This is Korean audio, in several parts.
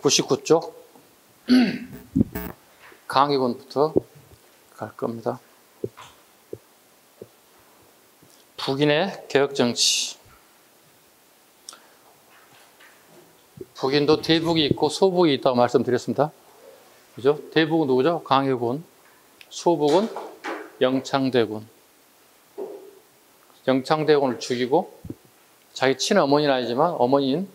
99쪽 강해군부터 갈 겁니다. 북인의 개혁정치. 북인도 대북이 있고 소북이 있다고 말씀드렸습니다. 그죠? 대북은 누구죠? 강해군. 소북은 영창대군. 영창대군을 죽이고 자기 친어머니는 아니지만 어머니인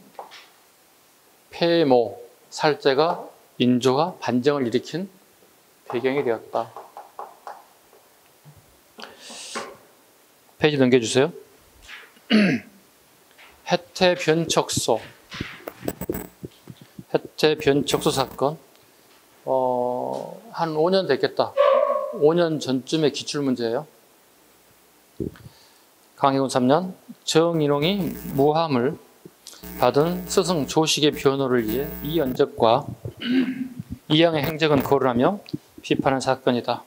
폐모, 살제가 민조가 반정을 일으킨 배경이 되었다. 페이지 넘겨주세요. 해태 변척소. 해태 변척소 사건. 한 5년 됐겠다. 5년 전쯤의 기출문제예요. 강해군 3년. 정인홍이 무함을 받은 스승 조식의 변호를 위해 이연적과 이양의 행적은 거론하며 비판한 사건이다.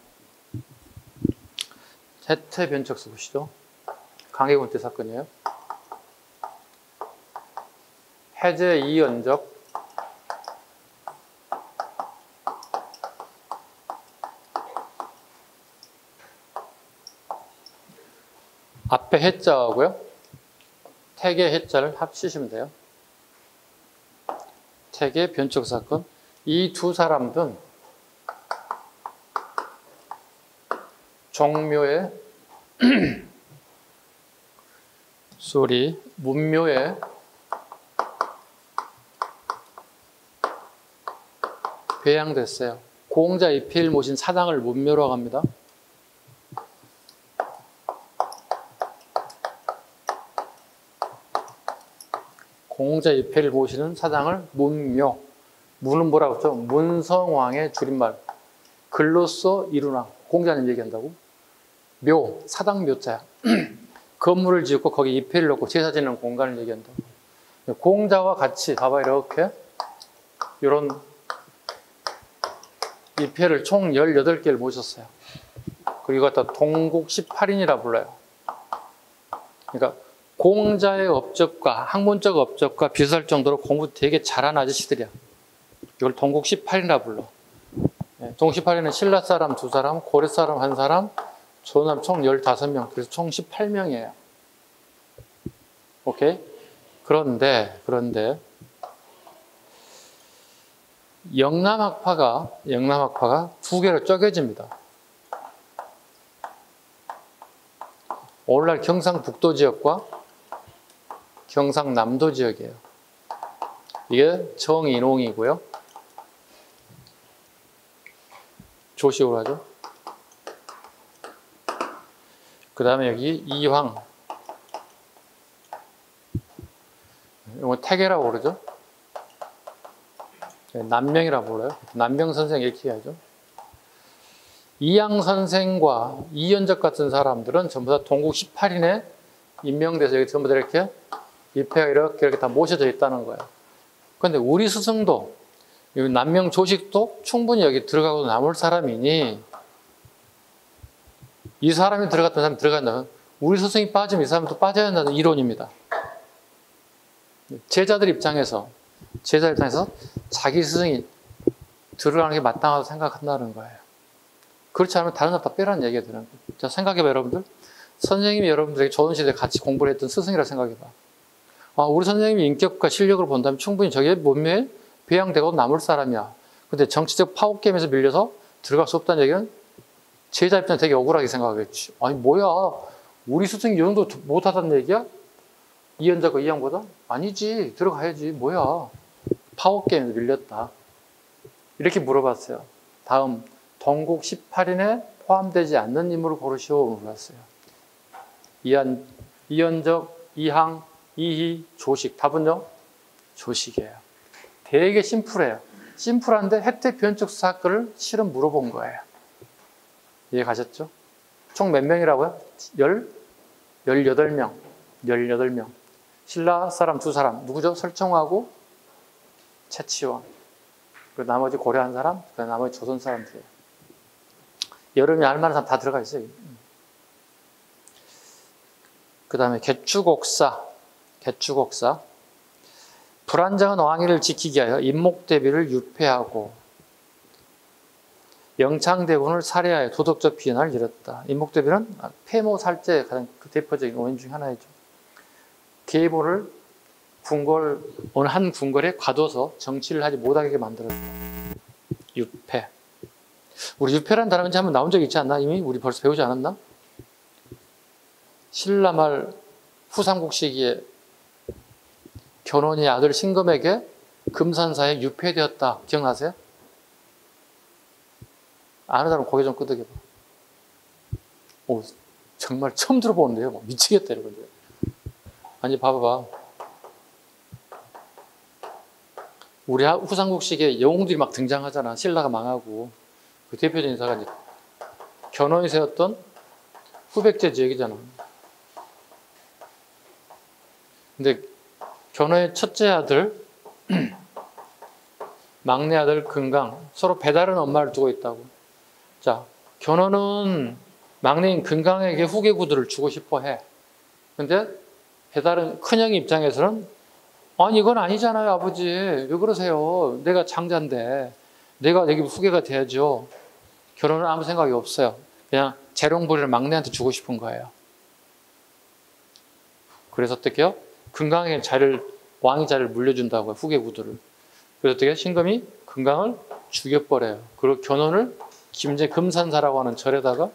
해태 변척소 보시죠. 강해군 때 사건이에요. 해제 이연적 앞에 해자하고요. 태계 해자를 합치시면 돼요. 태계 변척 사건. 이 두 사람들은 종묘의 문묘의 배양됐어요. 공자 이필 모신 사당을 문묘라고 합니다. 공자 이필을 모시는 사당을 문묘. 문은 뭐라고 했죠? 문성왕의 줄임말. 글로써 이루나. 공자님 얘기한다고. 묘, 사당 묘자야. 건물을 짓고 거기 이필을 넣고 제사 지내는 공간을 얘기한다. 공자와 같이 봐봐 이렇게 이런 이필을 총 18개를 모셨어요. 그리고 갖다 동국 18인이라 불러요. 그러니까 공자의 업적과 학문적 업적과 비슷할 정도로 공부 되게 잘한 아저씨들이야. 이걸 동국 18이라 불러. 동국 18에는 신라 사람 2사람, 고려 사람 1사람, 조남 총 15명. 그래서 총 18명이에요. 오케이? 그런데 영남학파가 2개로 쪼개집니다. 오늘날 경상북도 지역과 경상남도 지역이에요. 이게 정인홍이고요. 조식으로 하죠. 그 다음에 여기 이황. 이거 태계라고 그러죠. 남명이라고 불러요. 남명 선생 이렇게 해야죠. 이양 선생과 이연적 같은 사람들은 전부 다 동국 18인에 임명돼서 여기 전부 다 이렇게 입회가 이렇게 다 모셔져 있다는 거예요. 그런데 우리 스승도 남명 조식도 충분히 여기 들어가고 남을 사람이니 이 사람이 들어갔던 사람이 들어간다면 우리 스승이 빠지면 이 사람도 빠져야 한다는 이론입니다. 제자 입장에서 자기 스승이 들어가는 게 마땅하다고 생각한다는 거예요. 그렇지 않으면 다른 사람 다 빼라는 얘기가 되는 거예요. 자, 생각해봐 여러분들. 선생님이 여러분들에게 좋은 시대에 같이 공부를 했던 스승이라 생각해봐. 우리 선생님이 인격과 실력을 본다면 충분히 저게 몸매에 배양되고 남을 사람이야. 근데 정치적 파워게임에서 밀려서 들어갈 수 없다는 얘기는 제자 입장에 되게 억울하게 생각하겠지. 아니 뭐야, 우리 스승이 이 정도 못하다는 얘기야? 이연자가 이양보다? 아니지, 들어가야지. 뭐야, 파워게임에서 밀렸다. 이렇게 물어봤어요. 다음, 동국 18인에 포함되지 않는 인물을 고르시오 물어봤어요. 이연적, 이항, 이희, 조식. 답은요? 조식이에요. 되게 심플해요. 심플한데 혜택 변척 사건을 실은 물어본 거예요. 이해 가셨죠? 총 몇 명이라고요? 18명. 18명. 신라 사람 2사람. 누구죠? 설정하고 채치원. 그리고 나머지 고려 1사람, 그리고 나머지 조선 사람들이에요. 여름에 알만한 사람 다 들어가 있어요. 그 다음에 개축옥사. 불안정한 왕위를 지키기 위하여 임목대비를 유폐하고 영창대군을 살해하여 도덕적 비난을 일었다. 임목대비는 폐모살제 가장 대표적인 원인 중 하나이죠. 계보를 어느 한 궁궐에 가둬서 정치를 하지 못하게 만들었다. 유폐. 우리 유폐라는 단어가 한번 나온 적 있지 않나? 이미 우리 벌써 배우지 않았나? 신라말 후삼국 시기에 견훤이 아들 신검에게 금산사에 유폐되었다. 기억나세요? 아는 사람 고개 좀 끄덕여봐. 오, 정말 처음 들어보는데요. 뭐 미치겠다 이러는데. 아니 봐봐봐. 우리 후삼국 시기에 영웅들이 막 등장하잖아. 신라가 망하고. 그 대표적인 인사가 이제 견훤이 세웠던 후백제 지역이잖아. 근데 견훤의 첫째 아들, 막내 아들 금강 서로 배다른 엄마를 두고 있다고. 자, 견훤은 막내인 금강에게 후계구들을 주고 싶어 해. 근데 배다른 큰형 입장에서는 아니 이건 아니잖아요 아버지. 왜 그러세요? 내가 장자인데 내가 여기 후계가 돼야죠. 견훤은 아무 생각이 없어요. 그냥 재롱부리를 막내한테 주고 싶은 거예요. 그래서 어떻게요? 금강의 왕의 자리를 물려준다고요. 후계구들을. 그래서 어떻게 신검이 금강을 죽여버려요. 그리고 견훤을 김제 금산사라고 하는 절에다가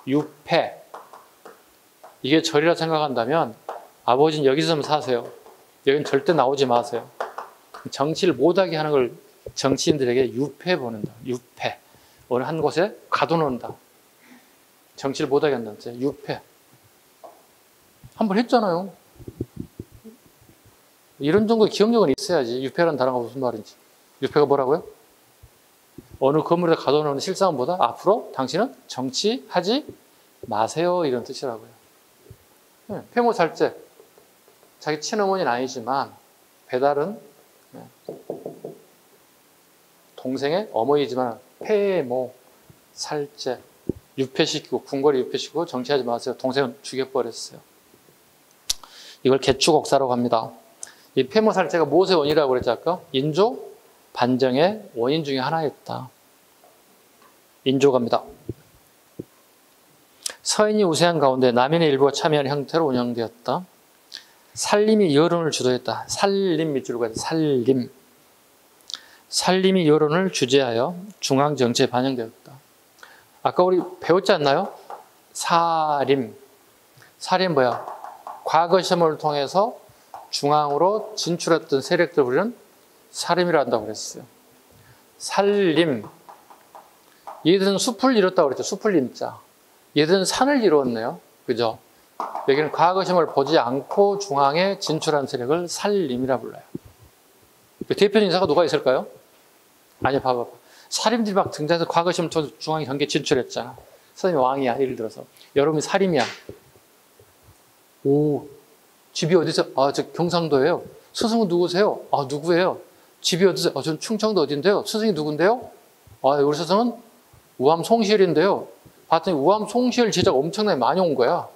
유폐. 이게 절이라 생각한다면 아버지는 여기서 사세요. 여긴 절대 나오지 마세요. 정치를 못하게 하는 걸 정치인들에게 유폐 보낸다. 유폐. 어느 한 곳에 가둬놓는다. 정치를 못하게 한다. 유폐. 한 번 했잖아요. 이런 정도의 기억력은 있어야지. 유폐라는 단어가 무슨 말인지. 유폐가 뭐라고요? 어느 건물에 가둬놓는 실상보다 앞으로 당신은 정치하지 마세요. 이런 뜻이라고요. 폐모살제. 자기 친어머니는 아니지만 배달은 동생의 어머니지만 폐모살제. 유폐시키고 궁궐에 유폐시키고 정치하지 마세요. 동생은 죽여버렸어요. 이걸 개축옥사라고 합니다. 이 폐모살제가 무엇의 원인이라고 그랬지 아까? 인조 반정의 원인 중에 하나였다. 인조갑니다. 서인이 우세한 가운데 남인의 일부가 참여한 형태로 운영되었다. 살림이 여론을 주도했다. 살림 밑줄로 가야 돼. 살림. 살림이 여론을 주재하여 중앙 정치에 반영되었다. 아까 우리 배웠지 않나요? 사림. 사림 뭐야? 과거 시험을 통해서 중앙으로 진출했던 세력들 우리는 사림이라 한다고 그랬어요. 살림. 얘들은 숲을 이뤘다고 그랬죠. 숲을 임자. 얘들은 산을 이루었네요. 그죠? 여기는 과거 시험을 보지 않고 중앙에 진출한 세력을 살림이라 불러요. 대표 인사가 누가 있을까요? 아니, 봐봐. 살림들이 막 등장해서 과거 시험을 통해서 중앙에 경계에 진출했잖아. 선생님이 왕이야. 예를 들어서. 여러분이 살림이야. 오, 집이 어디서? 아, 저 경상도예요. 스승은 누구세요? 아, 누구예요? 집이 어디서? 아, 전 충청도 어딘데요? 스승이 누군데요? 아, 우리 스승은 우암 송시열인데요. 봤더니 우암 송시열 제자가 엄청나게 많이 온 거야.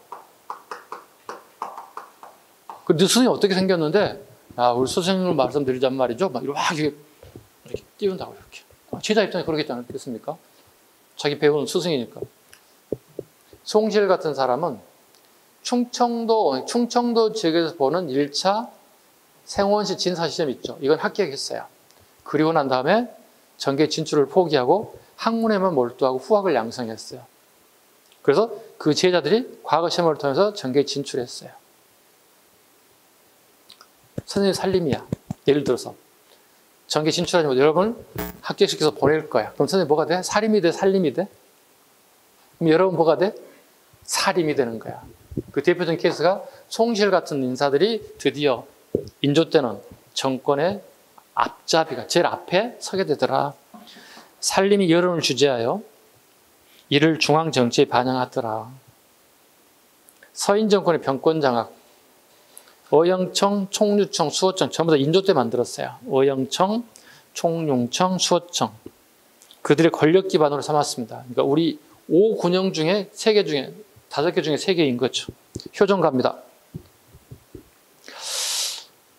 그 네 스승이 어떻게 생겼는데? 아, 우리 스승을 말씀드리자면 말이죠. 막 이렇게 띄운다고 이렇게. 제자 입장에 그러겠지 않겠습니까? 자기 배우는 스승이니까. 송시열 같은 사람은 충청도 지역에서 보는 1차 생원시 진사시험 있죠. 이건 합격했어요. 그리고 난 다음에 전개 진출을 포기하고 학문에만 몰두하고 후학을 양성했어요. 그래서 그 제자들이 과거 시험을 통해서 전개 진출했어요. 선생님 살림이야. 예를 들어서 전개 진출하지 못해 여러분을 합격시켜서 보낼 거야. 그럼 선생님 뭐가 돼? 살림이 돼? 살림이 돼? 그럼 여러분 뭐가 돼? 살림이 되는 거야. 그 대표적인 케이스가 송시열 같은 인사들이 드디어 인조 때는 정권의 앞잡이가 제일 앞에 서게 되더라. 살림이 여론을 주재하여 이를 중앙 정치에 반영하더라. 서인 정권의 병권 장악, 어영청, 총류청, 수호청 전부 다 인조 때 만들었어요. 어영청, 총융청, 수호청. 그들의 권력 기반으로 삼았습니다. 그러니까 우리 5군영 중에 3개 중에 5개 중에 3개인 거죠. 효정갑니다.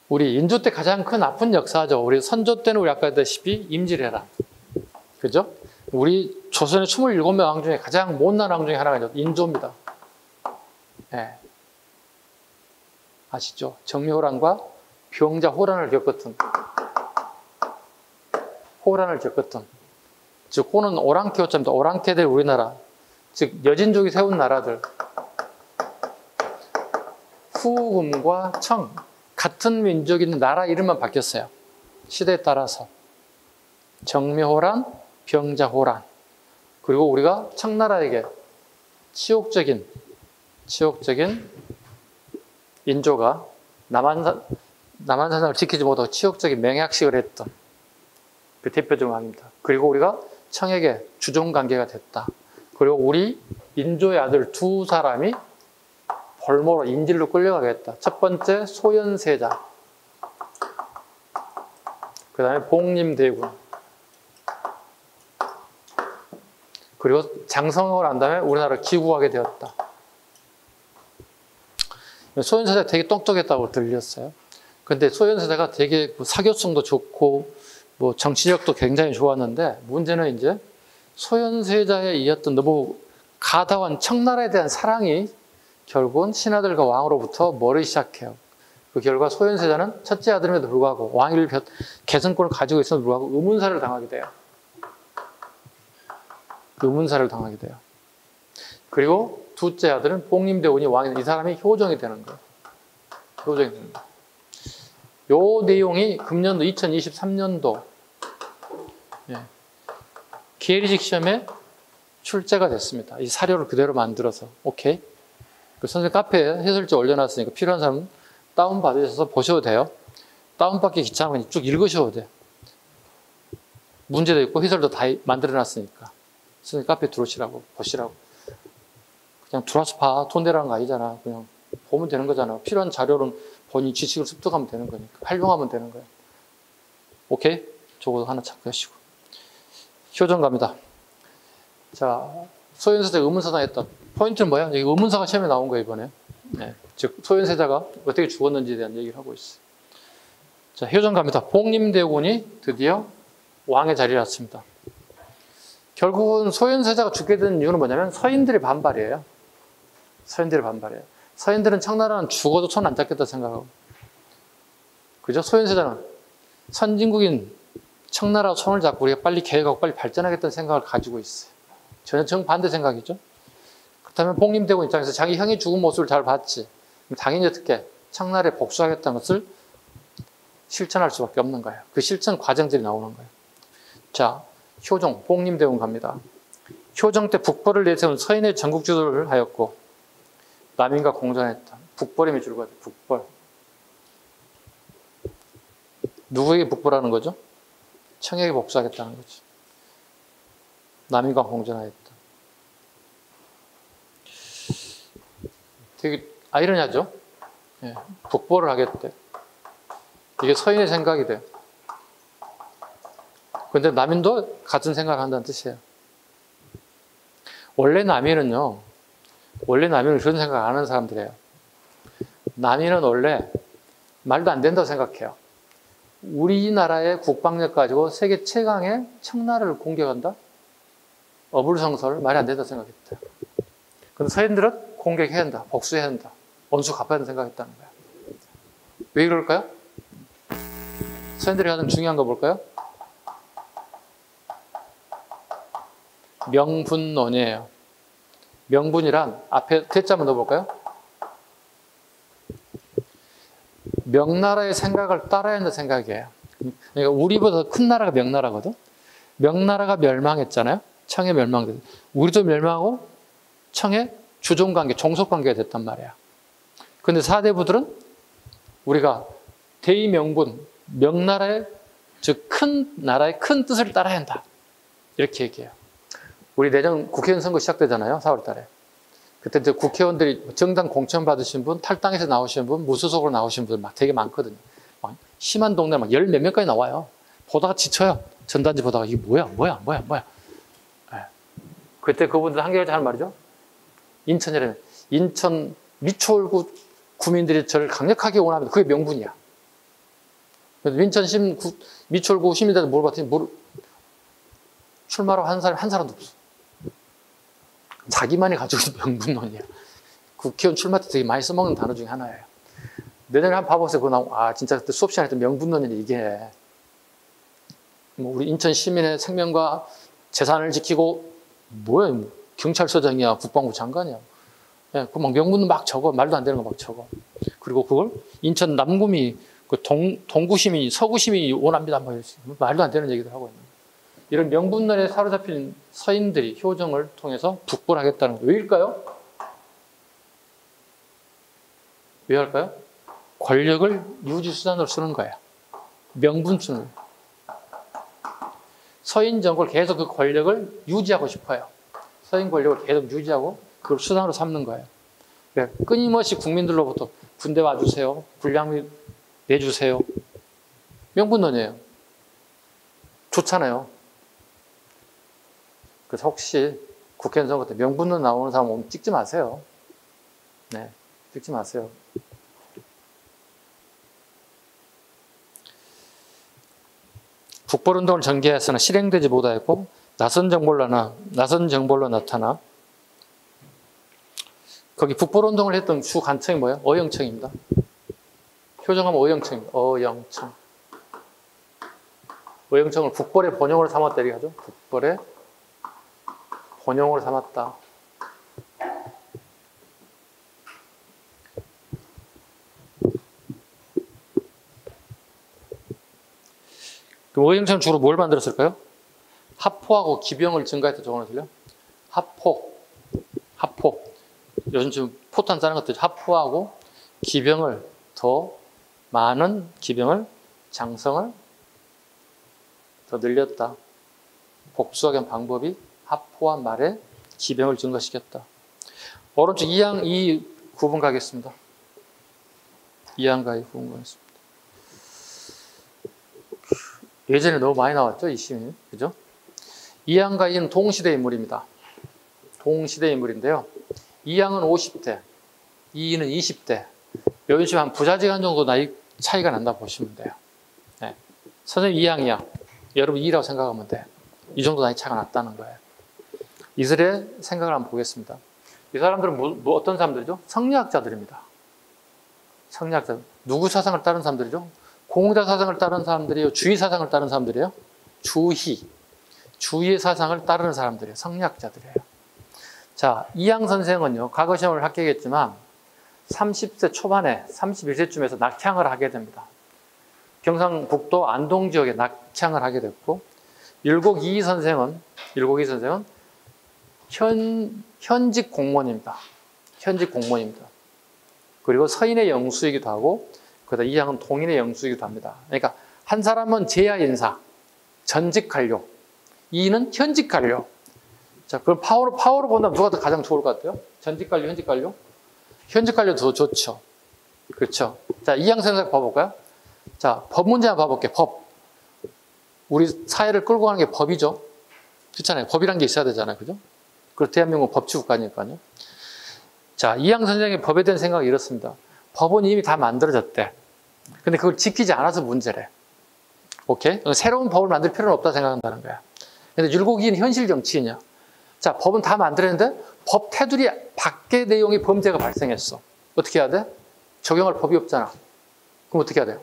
우리 인조 때 가장 큰 아픈 역사죠. 우리 선조 때는 우리 아까 했다시피 임질왜란. 그죠? 우리 조선의 27명 왕 중에 가장 못난 왕 중에 하나가 인조입니다. 네. 아시죠? 정묘호란과 병자호란을 겪었던, 즉 호는 오랑캐 호자입니다. 오랑캐들 우리나라, 즉 여진족이 세운 나라들, 후금과 청 같은 민족인 나라 이름만 바뀌었어요. 시대에 따라서. 정묘호란, 병자호란. 그리고 우리가 청나라에게 치욕적인 인조가 남한산성을 지키지 못하고 치욕적인 맹약식을 했던 그 대표적 왕입니다. 그리고 우리가 청에게 주종관계가 됐다. 그리고 우리 인조의 아들 두 사람이 벌모로 인질로 끌려가게 했다. 첫 번째 소현세자, 그 다음에 복림대군, 그리고 장성을 한 다음에 우리나라를 기구하게 되었다. 소현세자가 되게 똑똑했다고 들렸어요. 근데 소현세자가 되게 사교성도 좋고 뭐 정치력도 굉장히 좋았는데, 문제는 이제 소현세자에 이었던 너무 가다한 청나라에 대한 사랑이 결국은 신하들과 왕으로부터 멀기 시작해요. 그 결과 소현세자는 첫째 아들임에도 불구하고 왕위를 계승권을 가지고 있음에도 불구하고 의문사를 당하게 돼요. 그리고 둘째 아들은 복림대군이 왕이, 이 사람이 효정이 되는 거예요. 요 내용이 금년도 2023년도 기회리식 시험에 출제가 됐습니다. 이 사료를 그대로 만들어서. 오케이. 그 선생님 카페에 해설지 올려놨으니까 필요한 사람은 다운받으셔서 보셔도 돼요. 다운받기 귀찮으면 쭉 읽으셔도 돼요. 문제도 있고 해설도 다 만들어놨으니까. 선생님 카페에 들어오시라고, 보시라고. 그냥 들어와서 봐. 돈 내라는 거 아니잖아. 그냥 보면 되는 거잖아. 필요한 자료는 본인 지식을 습득하면 되는 거니까. 활용하면 되는 거예요. 오케이? 저거 하나 참고하시고. 효정 갑니다. 자, 소현세자가 의문사당 했던 포인트는 뭐야? 여기 의문사가 시험에 나온 거예요, 이번에. 네. 즉, 소현세자가 어떻게 죽었는지에 대한 얘기를 하고 있어요. 자, 효정 갑니다. 복림대군이 드디어 왕의 자리에 왔습니다. 결국은 소현세자가 죽게 된 이유는 뭐냐면 서인들의 반발이에요. 서인들은 청나라는 죽어도 손 안 잡겠다 생각하고. 그죠? 소현세자는 선진국인 청나라 손을 잡고 우리가 빨리 계획하고 빨리 발전하겠다는 생각을 가지고 있어요. 전혀 정반대 생각이죠. 그렇다면 복림대군 입장에서 자기 형이 죽은 모습을 잘 봤지. 당연히 어떻게 청나라에 복수하겠다는 것을 실천할 수밖에 없는 거예요. 그 실천 과정들이 나오는 거예요. 자, 효정, 복림대군 갑니다. 효정 때 북벌을 내세운 서인의 전국 주도를 하였고 남인과 공존했다. 북벌이 밑줄 그어야 돼. 북벌. 누구에게 북벌하는 거죠? 청에게 복수하겠다는 거죠. 남인과 공존하였다. 되게 아이러니하죠? 예, 북벌을 하겠대. 이게 서인의 생각이 돼. 근데 남인도 같은 생각을 한다는 뜻이에요. 원래 남인은 그런 생각 안 하는 사람들이에요. 남인은 원래 말도 안 된다고 생각해요. 우리나라의 국방력 가지고 세계 최강의 청나라를 공격한다? 어불성설, 말이 안 된다고 생각했다. 근데 서인들은 공격해야 한다, 복수해야 한다, 원수 갚아야 한다 생각했다는 거야. 왜 그럴까요? 서인들이 가장 중요한 거 볼까요? 명분론이에요. 명분이란 앞에 대자 한번 넣어볼까요? 명나라의 생각을 따라야 한다는 생각이에요. 그러니까 우리보다 더 큰 나라가 명나라거든. 명나라가 멸망했잖아요. 청에 멸망됐어요. 우리도 멸망하고 청에 주종관계, 종속관계가 됐단 말이야. 그런데 사대부들은 우리가 대의명분, 명나라의 즉 큰 나라의 큰 뜻을 따라야 한다. 이렇게 얘기해요. 우리 내년 국회의원 선거 시작되잖아요. 4월 달에. 그때 이제 국회의원들이 정당 공천 받으신 분, 탈당해서 나오신 분, 무소속으로 나오신 분 막 되게 많거든요. 막 심한 동네 막 열 몇 명까지 나와요. 보다가 지쳐요. 전단지 보다가 이게 뭐야. 네. 그때 그분들 한결같이 하는 말이죠. 인천 미추홀구 구민들이 저를 강력하게 원합니다. 그게 명분이야. 민천심, 미철구 시민대도 물어봤더니 출마라고 하는 사람이 한 사람도 없어. 자기만이 가지고 있는 명분론이야. 국회의원 출마 때 되게 많이 써먹는 단어 중에 하나예요. 내년에 한번 봐보세요. 그거 나오고, 진짜 그때 수업 시간에 했던 명분론이네, 이게. 우리 인천 시민의 생명과 재산을 지키고, 뭐야, 경찰서장이야, 국방부 장관이야. 예, 그 막 명분론 막 적어. 말도 안 되는 거 막 적어. 그리고 그걸 인천 남구미, 동구 시민이, 서구 시민이 원합니다. 말도 안 되는 얘기들 하고 있는 거예요. 이런 명분론에 사로잡힌 서인들이 효정을 통해서 북벌하겠다는 거예요. 왜일까요? 왜 할까요? 권력을 유지수단으로 쓰는 거예요. 명분순을. 서인 정권을 계속 그 권력을 유지하고 싶어요. 서인 권력을 계속 유지하고 그걸 수단으로 삼는 거예요. 끊임없이 국민들로부터 군대 와주세요. 군량 내주세요. 명분론이에요. 좋잖아요. 그래서 혹시 국회의원 선거 때 명분론 나오는 사람 오면 찍지 마세요. 네, 찍지 마세요. 북벌운동을 전개해서는 실행되지 못하였고 낯선 정벌로 나타나 거기 북벌운동을 했던 주 간청이 뭐예요? 어영청입니다. 효정하면 어영청입니다. 어영청. 어영청을 북벌의 본용으로 삼았다 이렇게 하죠. 북벌의 본용으로 삼았다. 그럼 어영청은 주로 뭘 만들었을까요? 하포하고 기병을 증가했다 적어놨을요? 하포. 요즘 지금 포탄 싸는 것들 하포하고 기병을 더 많은 기병을 장성을 더 늘렸다. 복수하기 위한 방법이 하포와 말에 기병을 증가시켰다. 오른쪽 2항 9분 가겠습니다. 2항 9분 가겠습니다. 예전에 너무 많이 나왔죠, 이 시민. 그죠? 이항가이는 동시대 인물입니다. 동시대 인물인데요. 이항은 50대, 이는 20대. 요즘 지금 한 부자지간 정도 나이 차이가 난다 보시면 돼요. 네. 선생님 이항이야. 여러분 이라고 생각하면 돼. 이 정도 나이 차가 났다는 거예요. 이들의 생각을 한번 보겠습니다. 이 사람들은 어떤 사람들이죠? 성리학자들입니다. 성리학자들. 누구 사상을 따른 사람들이죠? 공자 사상을 따른 사람들이에요? 주의 사상을 따른 사람들이에요? 주의의 사상을 따르는 사람들이에요. 성리학자들이에요. 자, 이항 선생은요, 과거 시험을 합격했지만 30세 초반에 31세쯤에서 낙향을 하게 됩니다. 경상북도 안동 지역에 낙향을 하게 됐고, 율곡이 선생은 현직 공무원입니다. 현직 공무원입니다. 그리고 서인의 영수이기도 하고, 그다음 이항은 동인의 영수이기도 합니다. 그러니까 한 사람은 제야 인사, 전직 관료, 이는 현직 관료. 자, 그럼 파워로 본다면 누가 더 가장 좋을 것 같아요? 전직 관료, 현직 관료? 현직 관료 더 좋죠. 그렇죠. 자, 이항 선생 봐볼까요? 자, 법 문제 한번 봐볼게요. 법. 우리 사회를 끌고 가는 게 법이죠. 그렇잖아요. 법이란 게 있어야 되잖아요. 그죠? 그리고 대한민국은 법치국가니까요. 자, 이항 선생의 법에 대한 생각이 이렇습니다. 법은 이미 다 만들어졌대. 근데 그걸 지키지 않아서 문제래. 오케이? 새로운 법을 만들 필요는 없다 생각한다는 거야. 근데 율곡이는 현실 정치인이야. 자, 법은 다 만들었는데 법 테두리 밖의 내용의 범죄가 발생했어. 어떻게 해야 돼? 적용할 법이 없잖아. 그럼 어떻게 해야 돼요?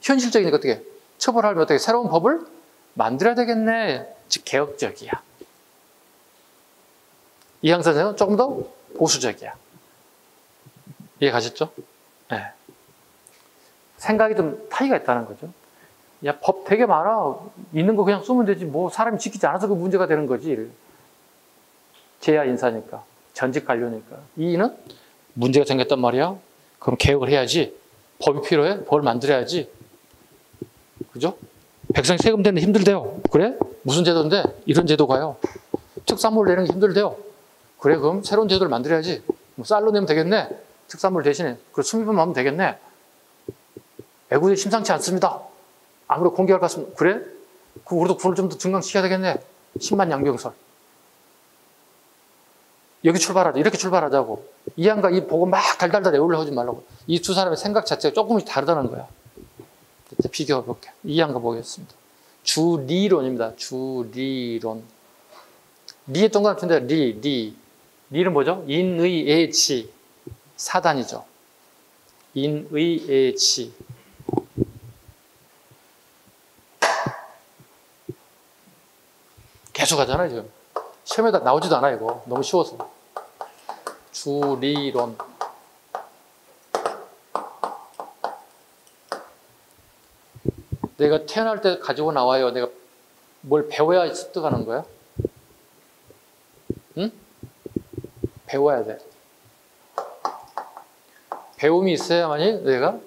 현실적이니까 어떻게? 처벌하려면 어떻게? 새로운 법을 만들어야 되겠네. 즉, 개혁적이야. 이항 선생은 조금 더 보수적이야. 이해 가셨죠? 네. 생각이 좀 차이가 있다는 거죠. 야, 법 되게 많아. 있는 거 그냥 쓰면 되지. 뭐 사람이 지키지 않아서 그 문제가 되는 거지. 제야 인사니까. 전직 관료니까. 이는 문제가 생겼단 말이야. 그럼 개혁을 해야지. 법이 필요해? 법을 만들어야지. 그죠? 백성이 세금 내는 게 힘들대요. 그래? 무슨 제도인데? 이런 제도가요. 특산물 내는 게 힘들대요. 그래, 그럼 새로운 제도를 만들어야지. 뭐 쌀로 내면 되겠네. 특산물 대신에. 그리고 수미품 하면 되겠네. 애국이 심상치 않습니다. 아무래도 공개할 것 같습니다. 그래? 그럼 우리도 군을 좀 더 증강시켜야 되겠네. 10만 양병설. 여기 출발하자. 이렇게 출발하자고. 이항과 이 보고 막 달달달 애올려 하지 말라고. 이 두 사람의 생각 자체가 조금씩 다르다는 거야. 비교해 볼게요. 이해한 거 보겠습니다. 주리론입니다. 주리론. 리의 동그라미인데 리는 뭐죠? 인의예치. 사단이죠. 인의예치. 계속 하잖아요, 지금. 시험에다 나오지도 않아, 이거. 너무 쉬워서. 주리론. 내가 태어날 때 가지고 나와요. 내가 뭘 배워야 습득하는 거야? 응? 배워야 돼. 배움이 있어야만이 내가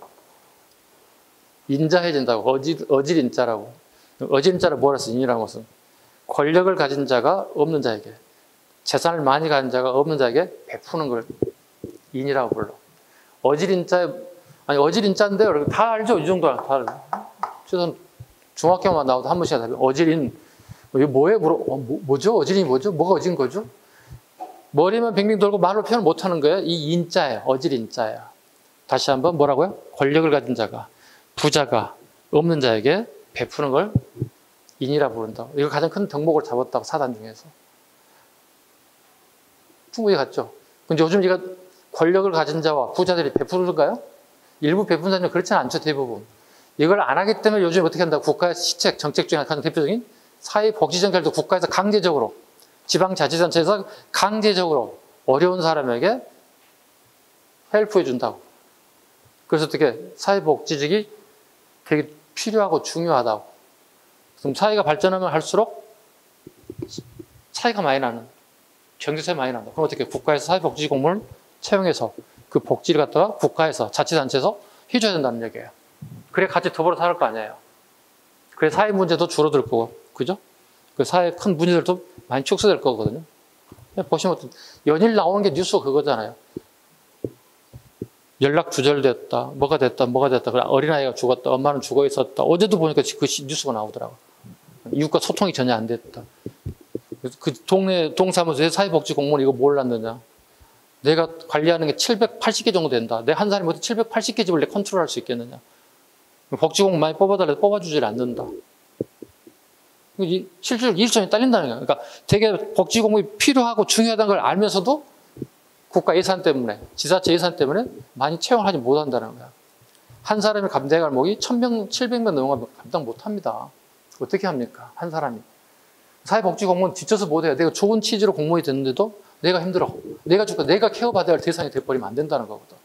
인자해진다고. 어질인자라고. 어질인자를 뭐라 써? 인이라는 것은 권력을 가진 자가 없는 자에게, 재산을 많이 가진 자가 없는 자에게 베푸는 걸 인이라고 불러. 어질인자인데 다 알죠? 이 정도는 다 알죠. 최소한 중학교만 나와도 한 번씩 하다 어질인 이게 뭐예요? 뭐죠? 어질인이 뭐죠? 뭐가 어진 거죠? 머리만 빙빙 돌고 말로 표현을 못하는 거예요. 이 인자예요. 어질인자예요. 다시 한번 뭐라고요? 권력을 가진 자가, 부자가 없는 자에게 베푸는 걸 인이라 부른다고. 이거 가장 큰 덕목을 잡았다고, 사단 중에서. 충분히 갔죠. 근데 요즘 이가 권력을 가진 자와 부자들이 베푸는가요? 일부 베푸는 자는 그렇지 않죠, 대부분. 이걸 안 하기 때문에 요즘 어떻게 한다고? 국가의 시책, 정책 중에 가장 대표적인 사회복지정책도 국가에서 강제적으로, 지방자치단체에서 강제적으로 어려운 사람에게 헬프해 준다고. 그래서 어떻게 사회복지직이 되게 필요하고 중요하다고. 그럼 사회가 발전하면 할수록 차이가 많이 나는, 경제차이 많이 난다. 그럼 어떻게 국가에서 사회복지 공무원을 채용해서 그 복지를 갖다가 국가에서, 자치단체에서 해줘야 된다는 얘기예요. 그래 같이 더불어 살 거 아니에요. 그래 사회 문제도 줄어들 거고, 그죠? 그 사회 큰 문제들도 많이 축소될 거거든요. 보시면 연일 나오는 게 뉴스 그거잖아요. 연락 두절됐다, 뭐가 됐다. 어린아이가 죽었다, 엄마는 죽어 있었다. 어제도 보니까 그 뉴스가 나오더라고요. 이웃과 소통이 전혀 안 됐다. 그 동네 동사무소에 사회복지 공무원 이거 몰랐느냐. 내가 관리하는 게 780개 정도 된다. 내 한 사람이 어떻게 780개 집을 내 컨트롤할 수 있겠느냐. 복지공무원 많이 뽑아달래도 뽑아주질 않는다. 실질적 일정이 딸린다는 거야. 그러니까 되게 복지공무원이 필요하고 중요하다는 걸 알면서도 국가 예산 때문에, 지자체 예산 때문에 많이 채용하지 못한다는 거야. 한 사람의 감당 과목이 1000명, 700명 넘어가면 감당 못합니다. 어떻게 합니까? 한 사람이. 사회복지공무원 지쳐서 못해요. 내가 좋은 취지로 공무원이 됐는데도 내가 힘들어. 내가 케어받아야 할 대상이 돼버리면 안 된다는 거거든.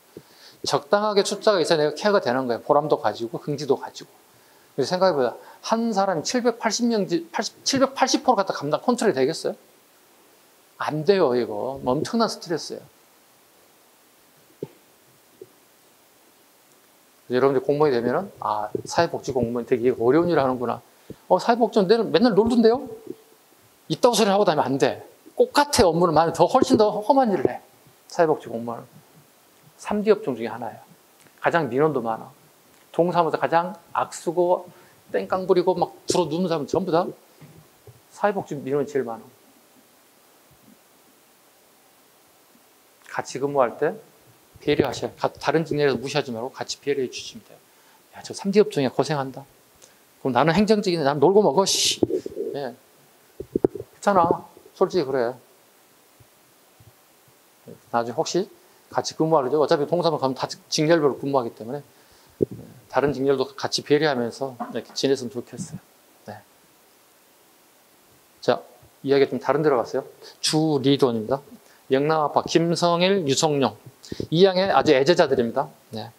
적당하게 숫자가 있어야 내가 케어가 되는 거예요. 보람도 가지고 긍지도 가지고. 그래서 생각해보자. 한 사람이 780명, 780% 갖다 감당 컨트롤이 되겠어요? 안 돼요, 이거. 엄청난 스트레스예요. 여러분들 공무원이 되면은, 아, 사회복지 공무원이 되게 어려운 일을 하는구나. 사회복지는 맨날 놀던데요? 이따구 소리를 하고 다니면 안 돼. 똑같아, 업무는 많이 훨씬 더 험한 일을 해. 사회복지 공무원은. 3D 업종 중에 하나예요. 가장 민원도 많아. 동사무소 가장 악쓰고 땡깡 부리고 막 들어 누는 사람은 전부 다 사회복지 민원이 제일 많아. 같이 근무할 때 배려하셔야, 다른 직렬에서 무시하지 말고 같이 배려해 주시면 돼요. 야, 저 3D 업종이야, 고생한다. 그럼 나는 행정직인데 난 놀고 먹어, 씨. 예. 괜찮아. 솔직히 그래. 나중에 혹시 같이 근무하려고, 어차피 동사무 가면 다 직렬별로 근무하기 때문에 다른 직렬도 같이 배려하면서 이렇게 지냈으면 좋겠어요. 네. 자, 이야기가 좀 다른 데로 갔어요. 주리론입니다. 영남아파 김성일, 유성룡. 이 양의 아주 애제자들입니다. 네.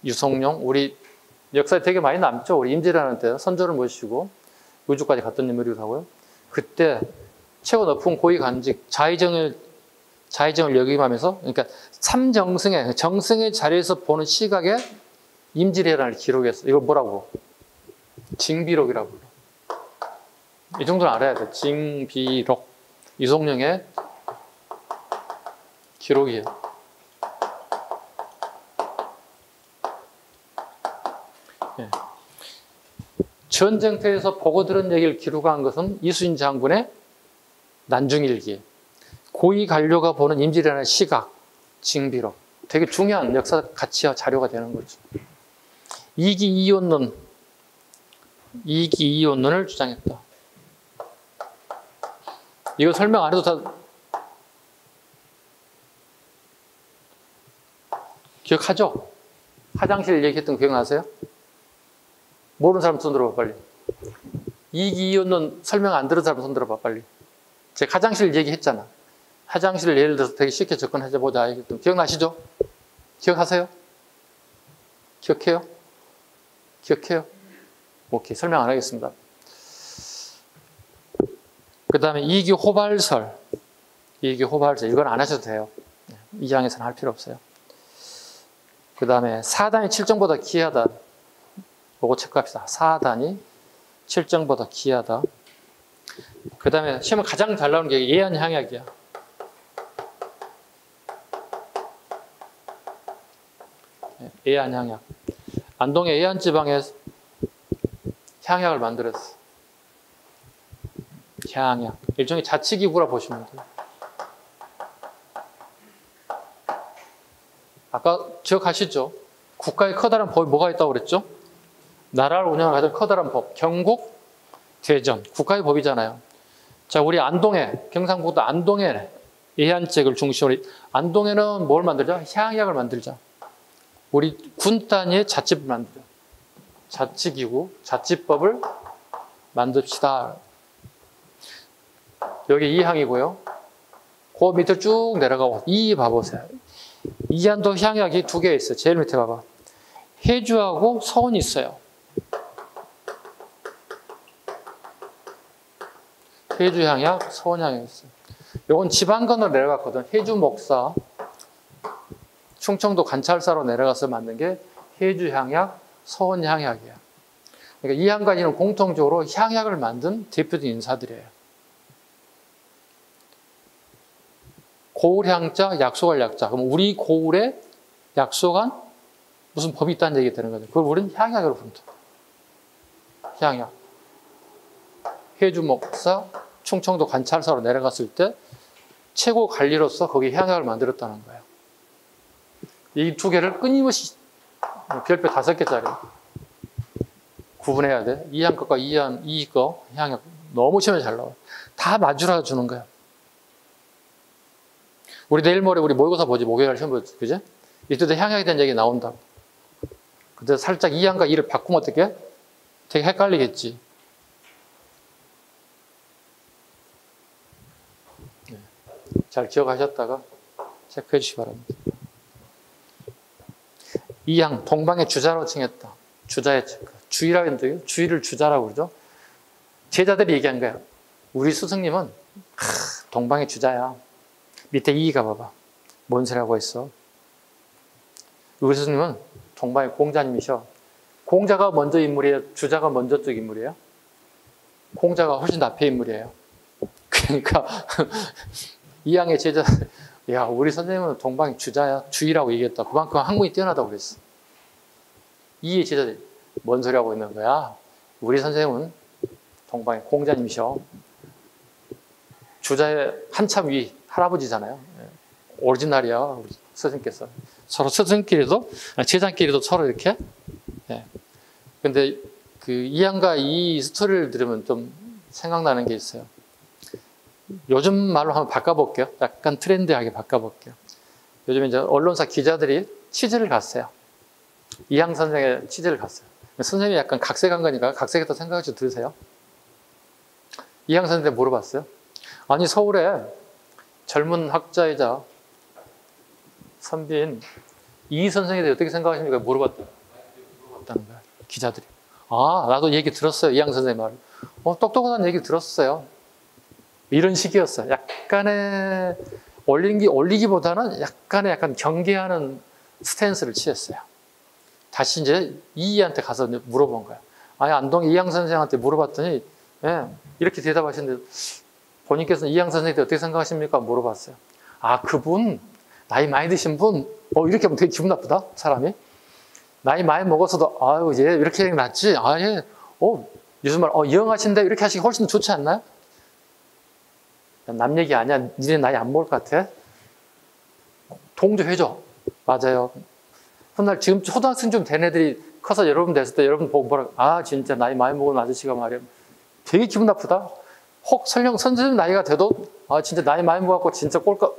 유성룡, 우리 역사에 되게 많이 남죠. 우리 임진왜란 때 선조를 모시고 의주까지 갔던 인물이기도 하고요. 그때 최고 높은 고위 관직 자의정을 역임하면서, 그러니까 정승의 자리에서 보는 시각에 임진왜란을 기록했어. 이걸 뭐라고? 징비록이라고 불러. 이 정도는 알아야 돼. 징비록. 유성룡의 기록이에요. 예. 전쟁터에서 보고 들은 얘기를 기록한 것은 이순신 장군의 난중일기. 고위 관료가 보는 임진왜란의 시각, 징비록. 되게 중요한 역사 가치와 자료가 되는 거죠. 이기이온론을 주장했다. 이거 설명 안 해도 다 기억하죠? 화장실 얘기했던 거 기억나세요? 모르는 사람 손 들어봐 빨리. 이기이온론 설명 안 들은 사람 손 들어봐 빨리. 제가 화장실 얘기했잖아. 화장실을 예를 들어서 되게 쉽게 접근해보자. 기억나시죠? 기억하세요? 기억해요? 기억해요? 오케이, 설명 안 하겠습니다. 그 다음에 이기호발설. 이기호발설. 이건 안 하셔도 돼요. 이 장에서는 할 필요 없어요. 그 다음에 4단이 7정보다 기이하다. 요거 체크합시다. 4단이 7정보다 기이하다. 그 다음에 시험에 가장 잘 나오는 게 예안향약이야. 예안향약. 안동의 예안지방에 향약을 만들었어. 향약. 일종의 자치기구라 보시면 돼요. 아까 기억하시죠? 국가의 커다란 법이 뭐가 있다고 그랬죠? 나라를 운영하는 가장 커다란 법. 경국, 대전. 국가의 법이잖아요. 자, 우리 안동에, 경상북도 안동에 예안책을 중심으로, 안동에는 뭘 만들자? 향약을 만들자. 우리 군 단위의 자치법을 만들자. 자치기구, 자치법을 만듭시다. 여기 2항이고요. 그 밑에 쭉 내려가고, 2 봐보세요. 이안도 향약이 2개 있어요. 제일 밑에 봐봐. 해주하고 서원이 있어요. 해주 향약, 서원 향약 있어요. 요건 지방간으로 내려갔거든. 해주 목사, 충청도 관찰사로 내려가서 만든 게 해주 향약, 서원 향약이야. 그러니까 이 향관이는 공통적으로 향약을 만든 대표적인 인사들이에요. 고울향자, 약속할 약자. 그럼 우리 고울에 약속한 무슨 법이 있다는 얘기가 되는 거죠. 그걸 우리는 향약으로 부른다. 향약. 해주 목사, 충청도 관찰사로 내려갔을 때 최고 관리로서 거기 향약을 만들었다는 거예요. 이 2개를 끊임없이 별표 5개짜리 구분해야 돼. 이항 것과 이 거 향약 너무 시험에 잘 나와요. 다 맞추라 주는 거야. 우리 내일 모레 우리 모의고사 보지, 목요일 시험 보지, 그지? 이때도 향약에 대한 얘기 나온다고. 근데 살짝 이항과 이를 바꾸면 어떻게? 되게 헷갈리겠지. 네. 잘 기억하셨다가 체크해 주시기 바랍니다. 이항, 동방의 주자로 칭했다. 주자의 체크. 주의라고 했는데, 주의를 주자라고 그러죠. 제자들이 얘기한 거야. 우리 스승님은 동방의 주자야. 밑에 이가 봐봐. 뭔 소리라고 했어? 우리 스승님은 동방의 공자님이셔. 공자가 먼저 인물이에요? 주자가 먼저 쪽 인물이에요? 공자가 훨씬 앞에 인물이에요. 그러니까 이항의 제자들, 야, 우리 선생님은 동방의 주자야. 주의라고 얘기했다. 그만큼 학문이 뛰어나다고 그랬어. 이의 제자들, 뭔 소리 하고 있는 거야? 우리 선생님은 동방의 공자님이셔. 주자의 한참 위, 할아버지잖아요. 오리지널이야, 우리 스승께서. 서로 스승끼리도, 제자끼리도 서로 이렇게. 예. 근데 그 이항과 이 스토리를 들으면 좀 생각나는 게 있어요. 요즘 말로 한번 바꿔볼게요. 약간 트렌디하게 바꿔볼게요. 요즘 이제 언론사 기자들이 취재를 갔어요. 이항 선생의 취재를 갔어요. 선생님이 약간 각색한 거니까 각색했다 생각하시고 들으세요. 이항 선생한테 물어봤어요. 아니, 서울에 젊은 학자이자 선비인 이 선생에 대해 어떻게 생각하십니까? 물어봤다는 거야, 기자들이. 아, 나도 얘기 들었어요. 이항 선생님 말을. 똑똑하다는 얘기 들었어요. 이런 식이었어요. 약간의 올리기보다는 약간 경계하는 스탠스를 취했어요. 다시 이제 이희한테 가서 물어본 거야. 아니, 안동 이항 선생한테 물어봤더니, 예, 이렇게 대답하시는데, 본인께서는 이항 선생님한테 어떻게 생각하십니까? 물어봤어요. 아, 그분, 나이 많이 드신 분, 이렇게 하면 되게 기분 나쁘다, 사람이. 나이 많이 먹어서도, 아유, 얘 이렇게 낫지? 아, 얘, 요즘 말, 이영하신데 이렇게 하시기 훨씬 좋지 않나요? 남 얘기 아니야. 니네 나이 안 먹을 것 같아. 동조해줘. 맞아요. 훗날 지금 초등학생 좀 된 애들이 커서 여러분 됐을 때 여러분 보고 뭐라, 아, 진짜 나이 많이 먹은 아저씨가 말이야. 되게 기분 나쁘다. 혹 설령 선생님 나이가 돼도, 아, 진짜 나이 많이 먹었고, 진짜 꼴까,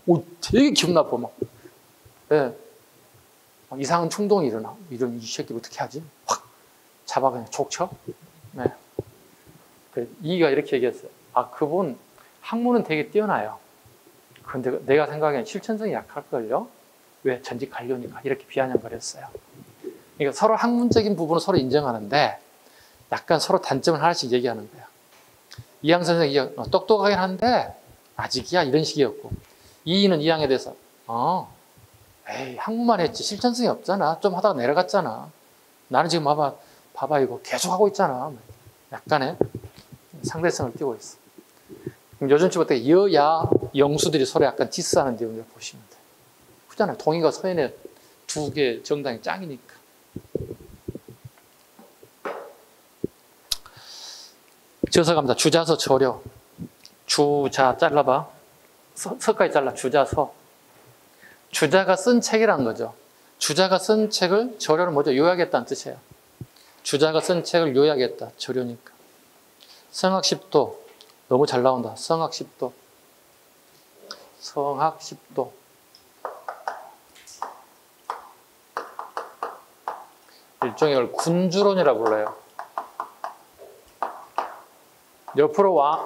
오, 되게 기분 나빠, 막. 예. 막 이상한 충동이 일어나. 이런, 이 새끼 어떻게 하지? 확 잡아 그냥 족쳐. 네. 이가 이렇게 얘기했어요. 아, 그분 학문은 되게 뛰어나요. 그런데 내가 생각엔 실천성이 약할걸요? 왜? 전직 관료니까. 이렇게 비아냥거렸어요. 그러니까 서로 학문적인 부분은 서로 인정하는데 약간 서로 단점을 하나씩 얘기하는 거야. 이항 선생이 똑똑하긴 한데 아직이야 이런 식이었고, 이인은 이항에 대해서 에이, 학문만 했지 실천성이 없잖아. 좀 하다가 내려갔잖아. 나는 지금 봐봐 이거 계속 하고 있잖아. 약간의 상대성을 띄고 있어. 요즘쯤부터 여야 영수들이 서로 약간 디스하는 내용을 보시면 돼요. 그렇잖아요. 동의가 서연의 두 개 정당이 짱이니까. 지어서 갑니다. 주자서 저려. 주자 잘라봐. 서까지 잘라. 주자서. 주자가 쓴 책이라는 거죠. 주자가 쓴 책을 저려는 뭐죠? 요약했다는 뜻이에요. 주자가 쓴 책을 요약했다. 저려니까. 성학십도. 너무 잘 나온다. 성학십도. 성학십도. 일종의 걸 군주론이라고 불러요.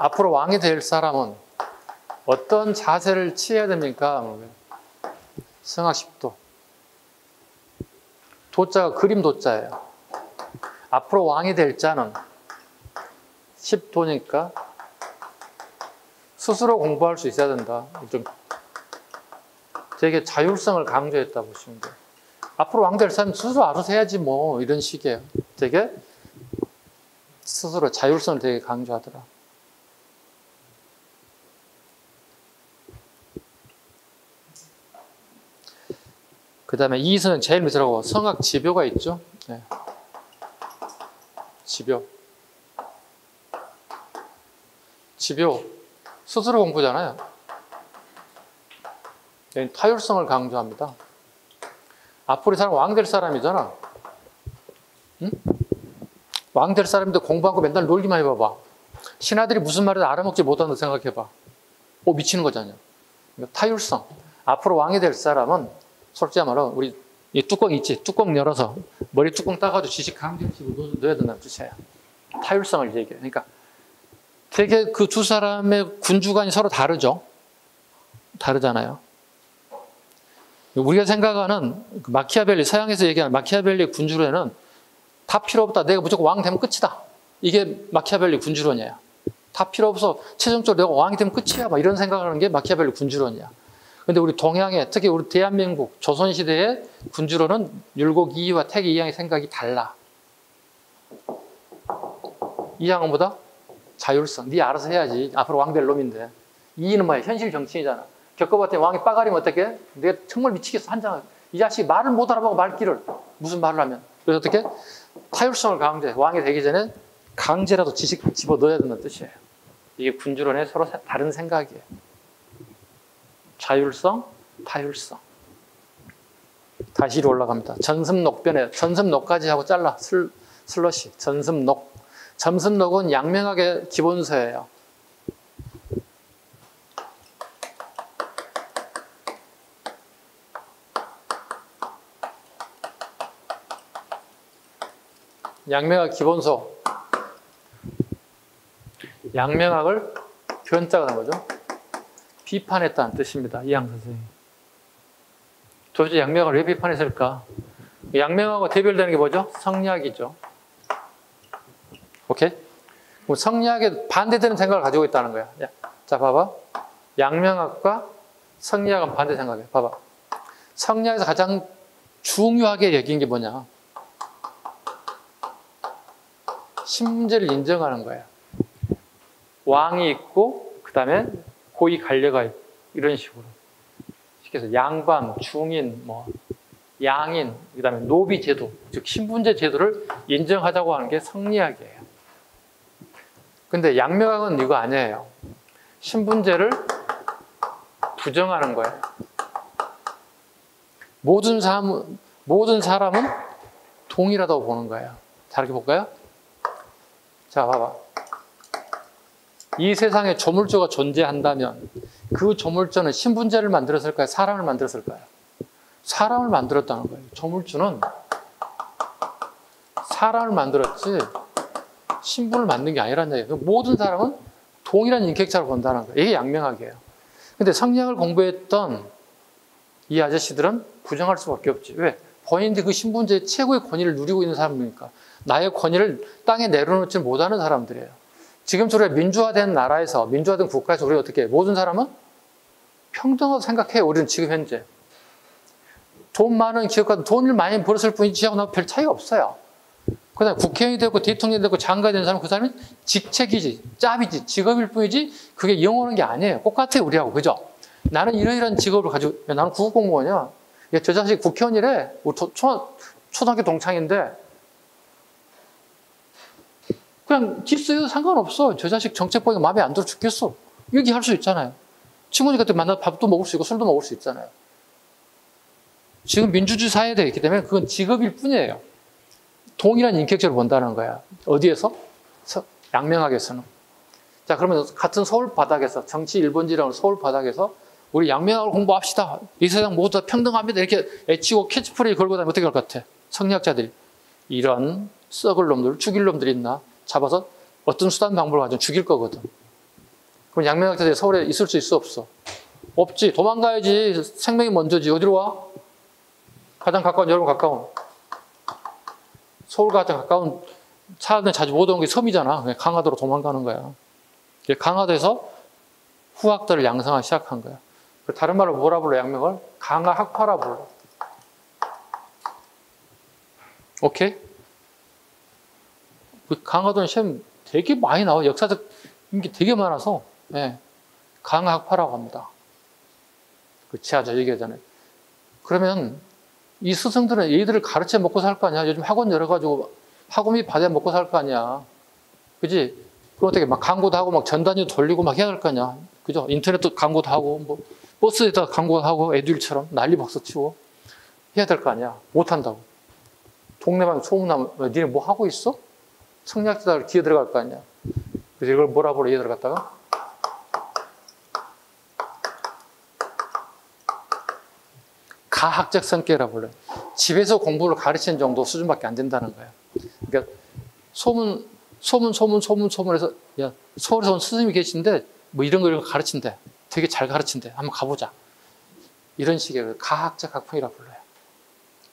앞으로 왕이 될 사람은 어떤 자세를 취해야 됩니까? 성학십도. 도자가 그림 도자예요. 앞으로 왕이 될 자는 십도니까 스스로 공부할 수 있어야 된다. 좀 되게 자율성을 강조했다 보시면 돼요. 앞으로 왕 될 사람 스스로 알아서 해야지 뭐 이런 식이에요. 되게 스스로 자율성을 되게 강조하더라. 그 다음에 이승은 제일 밑으로 성학 지묘가 있죠. 네. 지묘. 스스로 공부잖아요. 타율성을 강조합니다. 앞으로 이 사람 왕 될 사람이잖아. 응? 왕 될 사람인데 공부하고 맨날 놀기만 해봐봐. 신하들이 무슨 말을 알아먹지 못한다 생각해봐. 미치는 거잖아요. 그러니까 타율성. 앞으로 왕이 될 사람은 솔직히 말로 우리 이 뚜껑 있지? 뚜껑 열어서 머리 뚜껑 따가지고 지식 강정식으로 넣어야 된다는 뜻이에요. 타율성을 얘기해요. 그러니까 되게 그 두 사람의 군주관이 서로 다르죠. 다르잖아요. 우리가 생각하는 마키아벨리, 서양에서 얘기하는 마키아벨리 군주론은 다 필요 없다. 내가 무조건 왕 되면 끝이다. 이게 마키아벨리 군주론이에요. 다 필요 없어. 최종적으로 내가 왕이 되면 끝이야. 막 이런 생각하는 게 마키아벨리 군주론이야. 근데 우리 동양의, 특히 우리 대한민국 조선시대의 군주론은 율곡 이이와 태계 이항의 생각이 달라. 이항은 뭐다? 자율성. 네 알아서 해야지. 앞으로 왕 될 놈인데. 이이는 뭐야? 현실 정치인이잖아. 겪어봤더니 왕이 빠가리면 어떻게? 내가 정말 미치겠어. 한장. 이 자식이 말을 못 알아보고 말귀를. 무슨 말을 하면. 그래서 어떻게? 타율성을 강조해. 왕이 되기 전에 강제라도 지식 집어넣어야 된다는 뜻이에요. 이게 군주론의 서로 다른 생각이에요. 자율성, 타율성. 다시 위로 올라갑니다. 전습록변에 전습록까지 하고 잘라. 슬러시. 전습록. 전습록은 양명학의 기본서예요. 양명학 기본서. 양명학을 변자가 된 거죠. 비판했다는 뜻입니다. 이항 선생님. 도대체 양명학을 왜 비판했을까? 양명학과 대별되는 게 뭐죠? 성리학이죠. 오케이? 그럼 성리학에 반대되는 생각을 가지고 있다는 거야. 자, 봐봐. 양명학과 성리학은 반대 생각이야. 봐봐. 성리학에서 가장 중요하게 여긴 게 뭐냐? 신분제를 인정하는 거예요. 왕이 있고, 그 다음에 고위 관료가 있고, 이런 식으로. 그래서 양반, 중인, 양인, 그 다음에 노비 제도, 즉 신분제 제도를 인정하자고 하는 게 성리학이에요. 근데 양명학은 이거 아니에요. 신분제를 부정하는 거예요. 모든 사람은 동일하다고 보는 거예요. 다르게 볼까요? 자, 봐봐. 이 세상에 조물주가 존재한다면 그 조물주는 신분제를 만들었을까요? 사람을 만들었을까요? 사람을 만들었다는 거예요. 조물주는 사람을 만들었지 신분을 만든 게 아니라는 얘기예요. 모든 사람은 동일한 인격자로 본다는 거예요. 이게 양명학이에요. 근데 성리학을 공부했던 이 아저씨들은 부정할 수밖에 없지. 왜? 본인들이 그 신분제의 최고의 권위를 누리고 있는 사람이니까. 나의 권위를 땅에 내려놓지 못하는 사람들이에요. 지금처럼 민주화된 나라에서, 민주화된 국가에서 우리 어떻게 해요? 모든 사람은 평등하다고 생각해요. 우리는 지금 현재. 돈 많은 기업가도 돈을 많이 벌었을 뿐이지 지하고 나하고 별 차이가 없어요. 그 다음에 국회의원이 되고 대통령이 되고 장관이 되는 사람은 그 사람은 직책이지, 짭이지, 직업일 뿐이지 그게 영원한 게 아니에요. 똑같아요, 우리하고. 그죠? 나는 이런 직업을 가지고, 야, 나는 구급공무원이야. 야, 저 자식 국회의원이래. 우리 초등학교 동창인데. 그냥 깁스해도 상관없어. 저 자식 정책 보니까 마음에 안 들어 죽겠어. 얘기할 수 있잖아요. 친구니까 만나서 밥도 먹을 수 있고 술도 먹을 수 있잖아요. 지금 민주주의 사회에 있기 때문에 그건 직업일 뿐이에요. 동일한 인격체로 본다는 거야. 어디에서? 양명학에서는. 자, 그러면 같은 서울 바닥에서, 정치 1번지라는 서울 바닥에서 우리 양명학을 공부합시다. 이 세상 모두 다 평등합니다. 이렇게 애치고 캐치프레이 걸고 다니면 어떻게 할 것 같아? 성리학자들이. 이런 썩을 놈들, 죽일 놈들이 있나? 잡아서 어떤 수단 방법을 가지고 죽일 거거든. 그럼 양명학자들이 서울에 있을 수 있어, 없어? 없지. 도망가야지. 생명이 먼저지. 어디로 와? 가장 가까운, 여러분 가까운. 서울과 가장 가까운 사람들이 자주 못 오는 게 섬이잖아. 강화도로 도망가는 거야. 강화도에서 후학들을 양성하기 시작한 거야. 다른 말로 뭐라 불러, 양명을? 강화학파라 불러. 오케이? 강화도는 시험 되게 많이 나와요. 역사적인 게 되게 많아서, 네. 강화학파라고 합니다. 그 지하철 얘기하잖아요. 그러면 이 스승들은 얘들을 가르쳐 먹고 살 거 아니야. 요즘 학원 열어가지고 학원비 받아 먹고 살 거 아니야. 그지? 그럼 어떻게 막 광고도 하고 막 전단지도 돌리고 막 해야 할 거 아니야. 그죠? 인터넷도 광고도 하고, 뭐, 버스에다 광고도 하고, 애들처럼 난리 박수 치고 해야 될 거 아니야. 못 한다고. 동네방 소문나면, 니네 뭐 하고 있어? 성리학자들 기어 들어갈 거 아니야. 그래서 이걸 뭐라 불러, 얘들 갖다가? 가학적 성격이라고 불러요. 집에서 공부를 가르치는 정도 수준밖에 안 된다는 거예요. 그러니까 소문해서, 야, 서울에서 온 스님이 계신데 뭐 이런 걸 가르친대. 되게 잘 가르친대. 한번 가보자. 이런 식의 가학적 학풍이라고 불러요.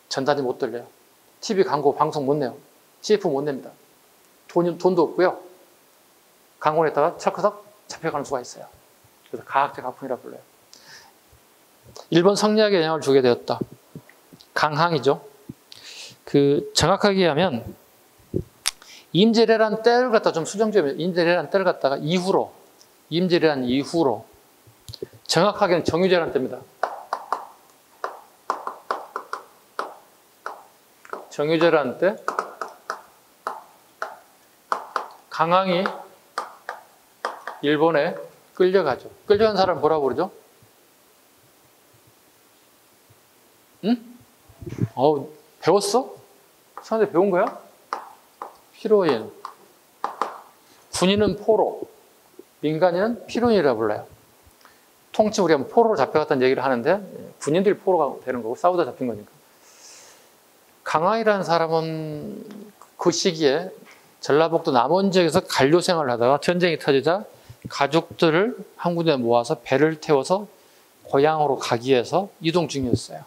전단지 못 돌려요. TV 광고 방송 못 내요. CF 못 냅니다. 돈도 없고요. 광고 냈다가 철커덕 잡혀가는 수가 있어요. 그래서 가학적 학풍이라고 불러요. 일본 성리학에 영향을 주게 되었다. 강항이죠. 정확하게 하면 임진왜란 때를 갖다 좀 수정 좀 해요. 임진왜란 때를 갖다가 임진왜란 이후로 정확하게는 정유재란 때입니다. 정유재란 때 강항이 일본에 끌려가죠. 끌려간 사람 뭐라고 그러죠? 응? 배웠어? 선생님 배운 거야? 피로인. 군인은 포로, 민간인은 피로인이라고 불러요. 통치 우리가 포로로 잡혀갔다는 얘기를 하는데 군인들이 포로가 되는 거고 싸우다 잡힌 거니까. 강항이라는 사람은 그 시기에 전라북도 남원 지역에서 간료 생활을 하다가 전쟁이 터지자 가족들을 한 군데 모아서 배를 태워서 고향으로 가기 위해서 이동 중이었어요.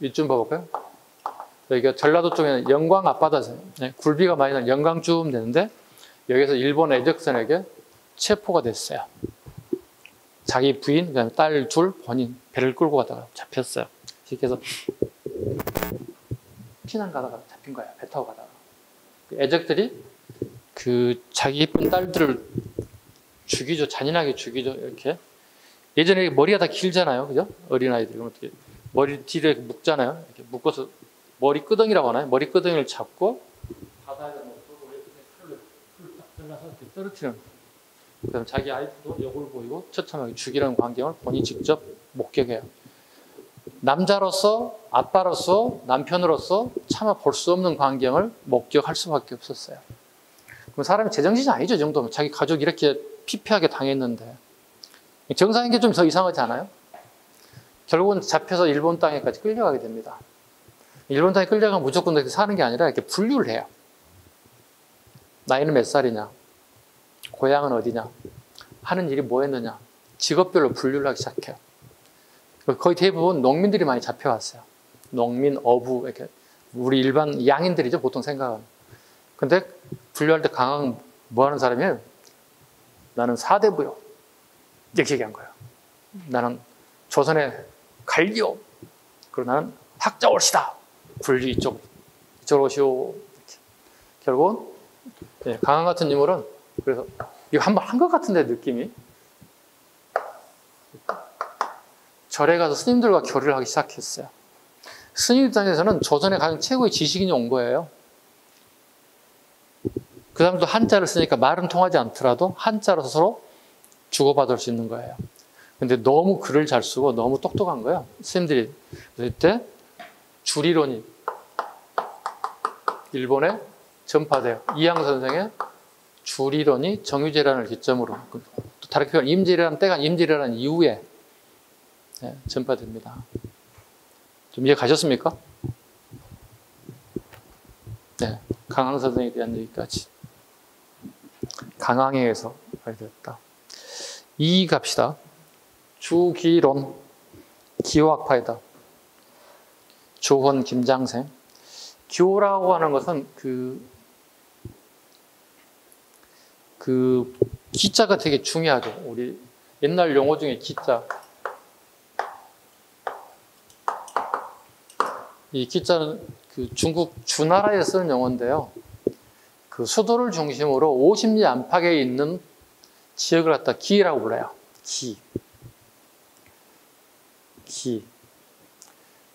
이쯤 봐볼까요? 여기가 전라도 쪽에는 영광 앞바다에서 굴비가 많이 나는 영광쯤 되는데 여기서 일본 애적선에게 체포가 됐어요. 자기 부인, 그다음에 딸 둘, 본인 배를 끌고 가다가 잡혔어요. 그래서 피난 가다가 잡힌 거야. 배 타고 가다가. 애적들이 자기 예쁜 딸들을 죽이죠. 잔인하게 죽이죠. 이렇게. 예전에 머리가 다 길잖아요. 그죠? 어린아이들이. 그럼 어떻게 머리 뒤에 묶잖아요. 이렇게 묶어서 머리 끄덩이라고 하나요? 머리 끄덩이를 잡고 바다에다 놓고 칼을 딱 잘라서 이렇게 떨어뜨리는 거예요. 그다음 자기 아이도 이걸 보이고 처참하게 죽이라는 광경을 본인이 직접 목격해요. 남자로서, 아빠로서, 남편으로서 차마 볼 수 없는 광경을 목격할 수밖에 없었어요. 그럼 사람이 제정신이 아니죠, 이 정도면. 자기 가족이 이렇게 피폐하게 당했는데. 정상인 게 좀 더 이상하지 않아요? 결국은 잡혀서 일본 땅에까지 끌려가게 됩니다. 일본 땅에 끌려가면 무조건 그렇게 사는 게 아니라 이렇게 분류를 해요. 나이는 몇 살이냐? 고향은 어디냐? 하는 일이 뭐 했느냐? 직업별로 분류를 하기 시작해요. 거의 대부분 농민들이 많이 잡혀왔어요. 농민, 어부, 이렇게. 우리 일반 양인들이죠, 보통 생각은. 근데 분류할 때 강한 뭐 하는 사람이에요? 나는 사대부요. 이렇게 얘기한 거예요. 나는 조선의 갈기요. 그리고 나는 학자올시다. 분류 이쪽으로 오시오. 이렇게. 결국은 강한 같은 인물은 그래서 이거 한번 한 것 같은데 느낌이 절에 가서 스님들과 교류를 하기 시작했어요. 스님 입장에서는 조선의 가장 최고의 지식인이 온 거예요. 그 사람도 한자를 쓰니까 말은 통하지 않더라도 한자로 서로 주고받을 수 있는 거예요. 근데 너무 글을 잘 쓰고 너무 똑똑한 거예요. 스님들이. 그때 줄이론이 일본에 전파돼요. 이항 선생의 줄이론이 정유재란을 기점으로, 다르게 표현 임질이라는 때가 임질이라는 이후에 전파됩니다. 좀 이해 가셨습니까? 네, 강항 선생에 대한 얘기까지. 강항에서 발견됐다. 2 갑시다. 주기론, 기호학파이다. 조헌, 김장생. 기호라고 하는 것은 그 기자가 되게 중요하죠. 우리 옛날 용어 중에 기자. 이 기자는 그 중국 주나라에 쓰는 용어인데요. 그 수도를 중심으로 50리 안팎에 있는 지역을 갖다 기라고 불러요. 기.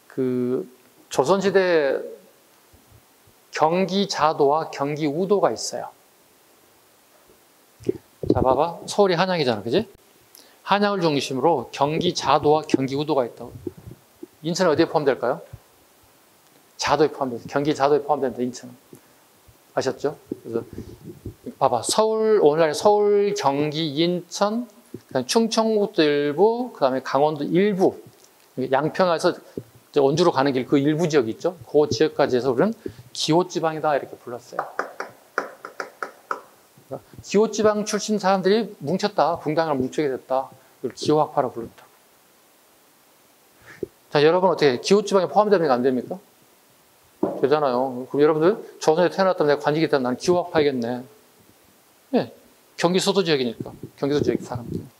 그 조선시대 경기자도와 경기우도가 있어요. 자, 봐봐. 서울이 한양이잖아, 그지? 한양을 중심으로 경기자도와 경기우도가 있다고. 인천은 어디에 포함될까요? 자도에 포함돼서, 경기자도에 포함된다, 인천은. 아셨죠? 그래서 봐봐. 오늘날 서울, 경기, 인천, 그다음에 충청북도 일부, 그 다음에 강원도 일부, 양평에서 원주로 가는 길 그 일부 지역이 있죠. 그 지역까지 해서 우리는 기호지방이다 이렇게 불렀어요. 기호지방 출신 사람들이 뭉쳤다. 붕당을 뭉치게 됐다. 이걸 기호학파라고 불렀다. 자, 여러분 어떻게 기호지방에 포함됩니까? 안 됩니까? 되잖아요. 그럼 여러분들 조선에 태어났다면 내가 관직이 있다면 나는 기호학파이겠네. 네, 경기 수도 지역이니까. 경기도 지역 사람들이니까.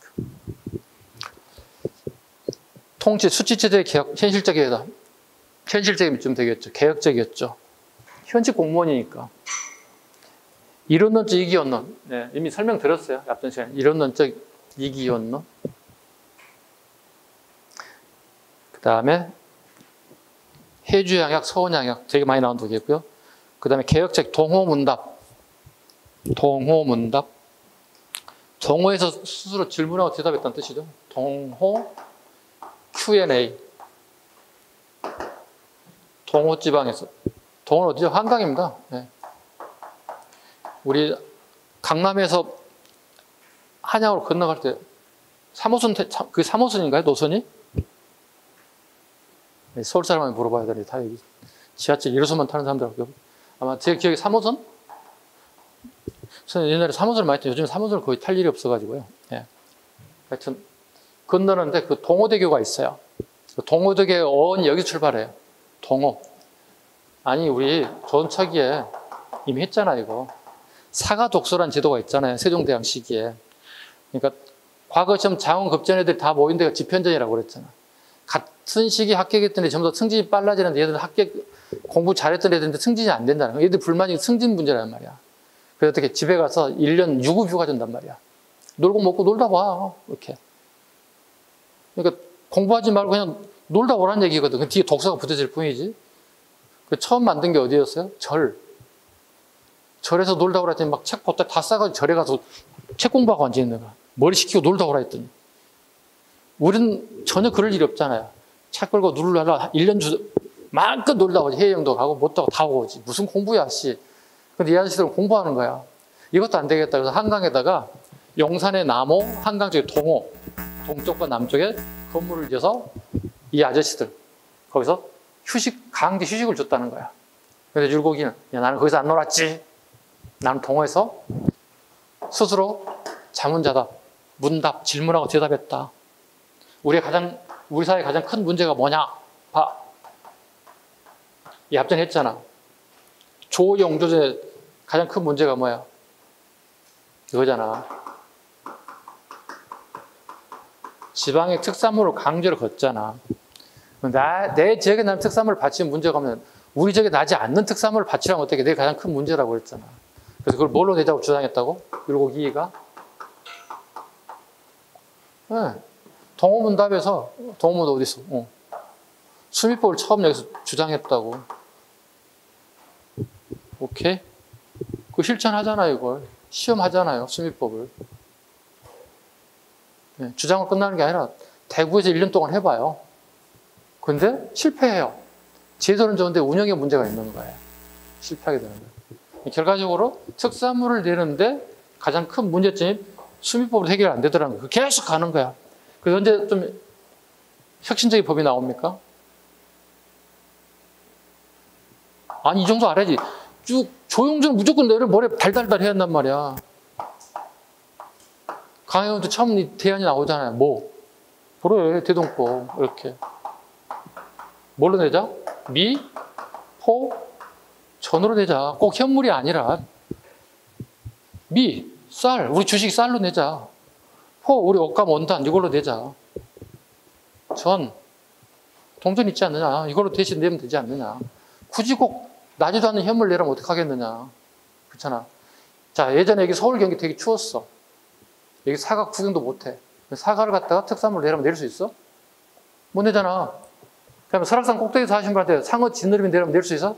통치, 수치체제의 개혁, 현실적이다. 현실적이면 좀 되겠죠. 개혁적이었죠. 현직 공무원이니까. 이론론적 이기론론. 네, 이미 설명드렸어요. 앞전 시간에. 이론론적 이기론론. 그 다음에 해주양약, 서원양약 되게 많이 나온 독이고요. 그 다음에 개혁적 동호문답. 동호문답. 동호에서 스스로 질문하고 대답했다는 뜻이죠. 동호 Q&A. 동호지방에서. 동호는 어디죠? 한강입니다. 네. 우리 강남에서 한양으로 건너갈 때 3호선, 그 3호선인가요? 노선이? 네, 서울 사람한테 물어봐야 되는데 다 여기 지하철 1호선만 타는 사람들하고 아마 제 기억에 3호선? 저는 옛날에 3호선을 많이 타요. 요즘 3호선을 거의 탈 일이 없어가지고요. 네. 하여튼 건너는데 그 동호대교가 있어요. 동호대교의 어원이 여기 출발해요. 동호. 아니 우리 조선 초기에 이미 했잖아 이거. 사가독서란 제도가 있잖아요. 세종대왕 시기에. 그러니까 과거 시험 장원급전 애들이 다 모인 데가 집현전이라고 그랬잖아. 같은 시기 합격했던 애들이 전부 다 승진이 빨라지는데 얘들은 공부 잘했던 애들인데 승진이 안 된다는 거야. 얘들 불만이 승진 문제란 말이야. 그래서 어떻게 집에 가서 1년 유급휴가 준단 말이야. 놀고 먹고 놀다 와. 이렇게. 그러니까 공부하지 말고 그냥 놀다 오라는 얘기거든. 그 뒤에 독서가 붙어질 뿐이지. 그 처음 만든 게 어디였어요? 절. 절에서 놀다 오라 했더니 막 책 보다 다 싸가지고 절에 가서 책 공부하고 앉아있는 거야. 머리 식히고 놀다 오라 했더니. 우리는 전혀 그럴 일이 없잖아요. 차 끌고 누르려다 1년 마음껏 놀다 오지. 해외여행도 가고 못 가고 다 오지. 무슨 공부야, 씨. 근데 이 아저씨들은 공부하는 거야. 이것도 안 되겠다. 그래서 한강에다가 용산의 남호, 한강 쪽에 동호, 동쪽과 남쪽에 건물을 지어서 이 아저씨들 거기서 강제 휴식을 줬다는 거야. 근데 율곡이는 야, 나는 거기서 안 놀았지. 나는 동호에서 스스로 자문자답, 문답, 질문하고 대답했다. 우리 사회의 가장 큰 문제가 뭐냐? 봐. 이 합전했잖아. 조영조제 가장 큰 문제가 뭐야? 이거잖아. 지방의 특산물을 강제로 걷잖아. 내 지역에 나는 특산물을 바치는 문제가 없는 우리 지역에 나지 않는 특산물을 바치라면 어떻게? 그게 가장 큰 문제라고 그랬잖아. 그래서 그걸 뭘로 내자고 주장했다고? 율곡 이이가? 네. 동호문답에서 동호문 어디 있어? 수미법을 처음 여기서 주장했다고. 오케이? 그 실천하잖아요, 이걸. 시험하잖아요, 수미법을. 네. 주장으로 끝나는 게 아니라 대구에서 1년 동안 해봐요. 근데 실패해요. 제도는 좋은데 운영에 문제가 있는 거예요. 실패하게 되는 거예요. 결과적으로 특산물을 내는데 가장 큰 문제점이 수미법으로 해결 안 되더라는 거예요. 계속 가는 거야. 그래서 언제 좀 혁신적인 법이 나옵니까? 아니, 이 정도 알아야지. 쭉 조용조는 무조건 내를 머리에 달달달 해야 한단 말이야. 강혜원도 처음 대안이 나오잖아요. 뭐? 그래, 대동법. 이렇게. 뭘로 내자? 미, 포, 전으로 내자. 꼭 현물이 아니라 미, 쌀, 우리 주식 쌀로 내자. 포, 우리 옷감 원단 이걸로 내자. 전, 동전 있지 않느냐. 이걸로 대신 내면 되지 않느냐. 굳이 꼭 나지도 않는 현물 내라면 어떡하겠느냐. 그렇잖아. 자, 예전에 여기 서울 경기 되게 추웠어. 여기 사과 구경도 못해. 사과를 갖다가 특산물 내라면 낼 수 있어? 못 내잖아. 그다음에 설악산 꼭대기에 사신 분한테 상어 지느러미 내라면 낼 수 있어?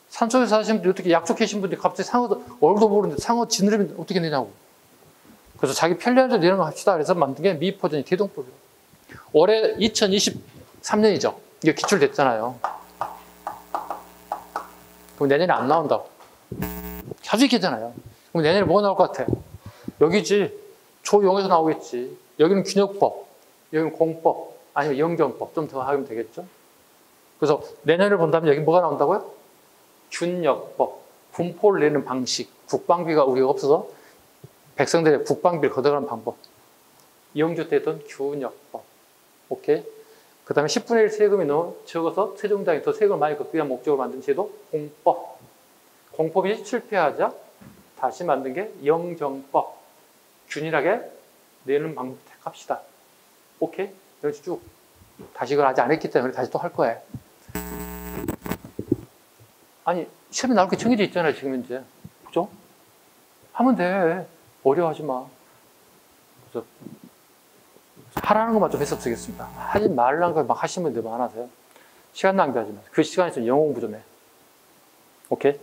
산속에 사신 분들이 어떻게 약초 캐신 분들이 갑자기 상어 얼굴도 모르는데 상어 지느러미 어떻게 내냐고. 그래서 자기 편리한 대로 내는 거 합시다. 그래서 만든 게 미포전이 대동법이에요. 올해 2023년이죠. 이게 기출됐잖아요. 그럼 내년에 안 나온다고. 자주 얘기하잖아요. 그럼 내년에 뭐가 나올 것 같아? 여기지. 조용에서 나오겠지. 여기는 균역법, 여기는 공법, 아니면 영정법. 좀 더 하면 되겠죠? 그래서 내년을 본다면 여기 뭐가 나온다고요? 균역법, 분포를 내는 방식, 국방비가 우리가 없어서 백성들의 국방비를 걷어가는 방법. 영주 때던 균역법. 오케이? 그 다음에 10분의 1 세금이 너무 적어서 세종장이 더 세금을 많이 걷기 위한 목적으로 만든 제도, 공법. 공법이 실패하자 다시 만든 게 영정법. 균일하게 내는 방법 택합시다. 오케이? 여기 쭉. 다시 그걸 아직 안 했기 때문에 다시 또 할 거예요. 아니, 시험에 나올 게 정해져 있잖아요, 지금 이제. 그죠? 하면 돼. 어려워하지 마. 그래서 하라는 것만 좀 해서 쓰겠습니다. 하지 말라는 걸 막 하시는 분들 많아서요. 시간 낭비하지 마세요. 그 시간에 좀 영어 공부 좀 해. 오케이?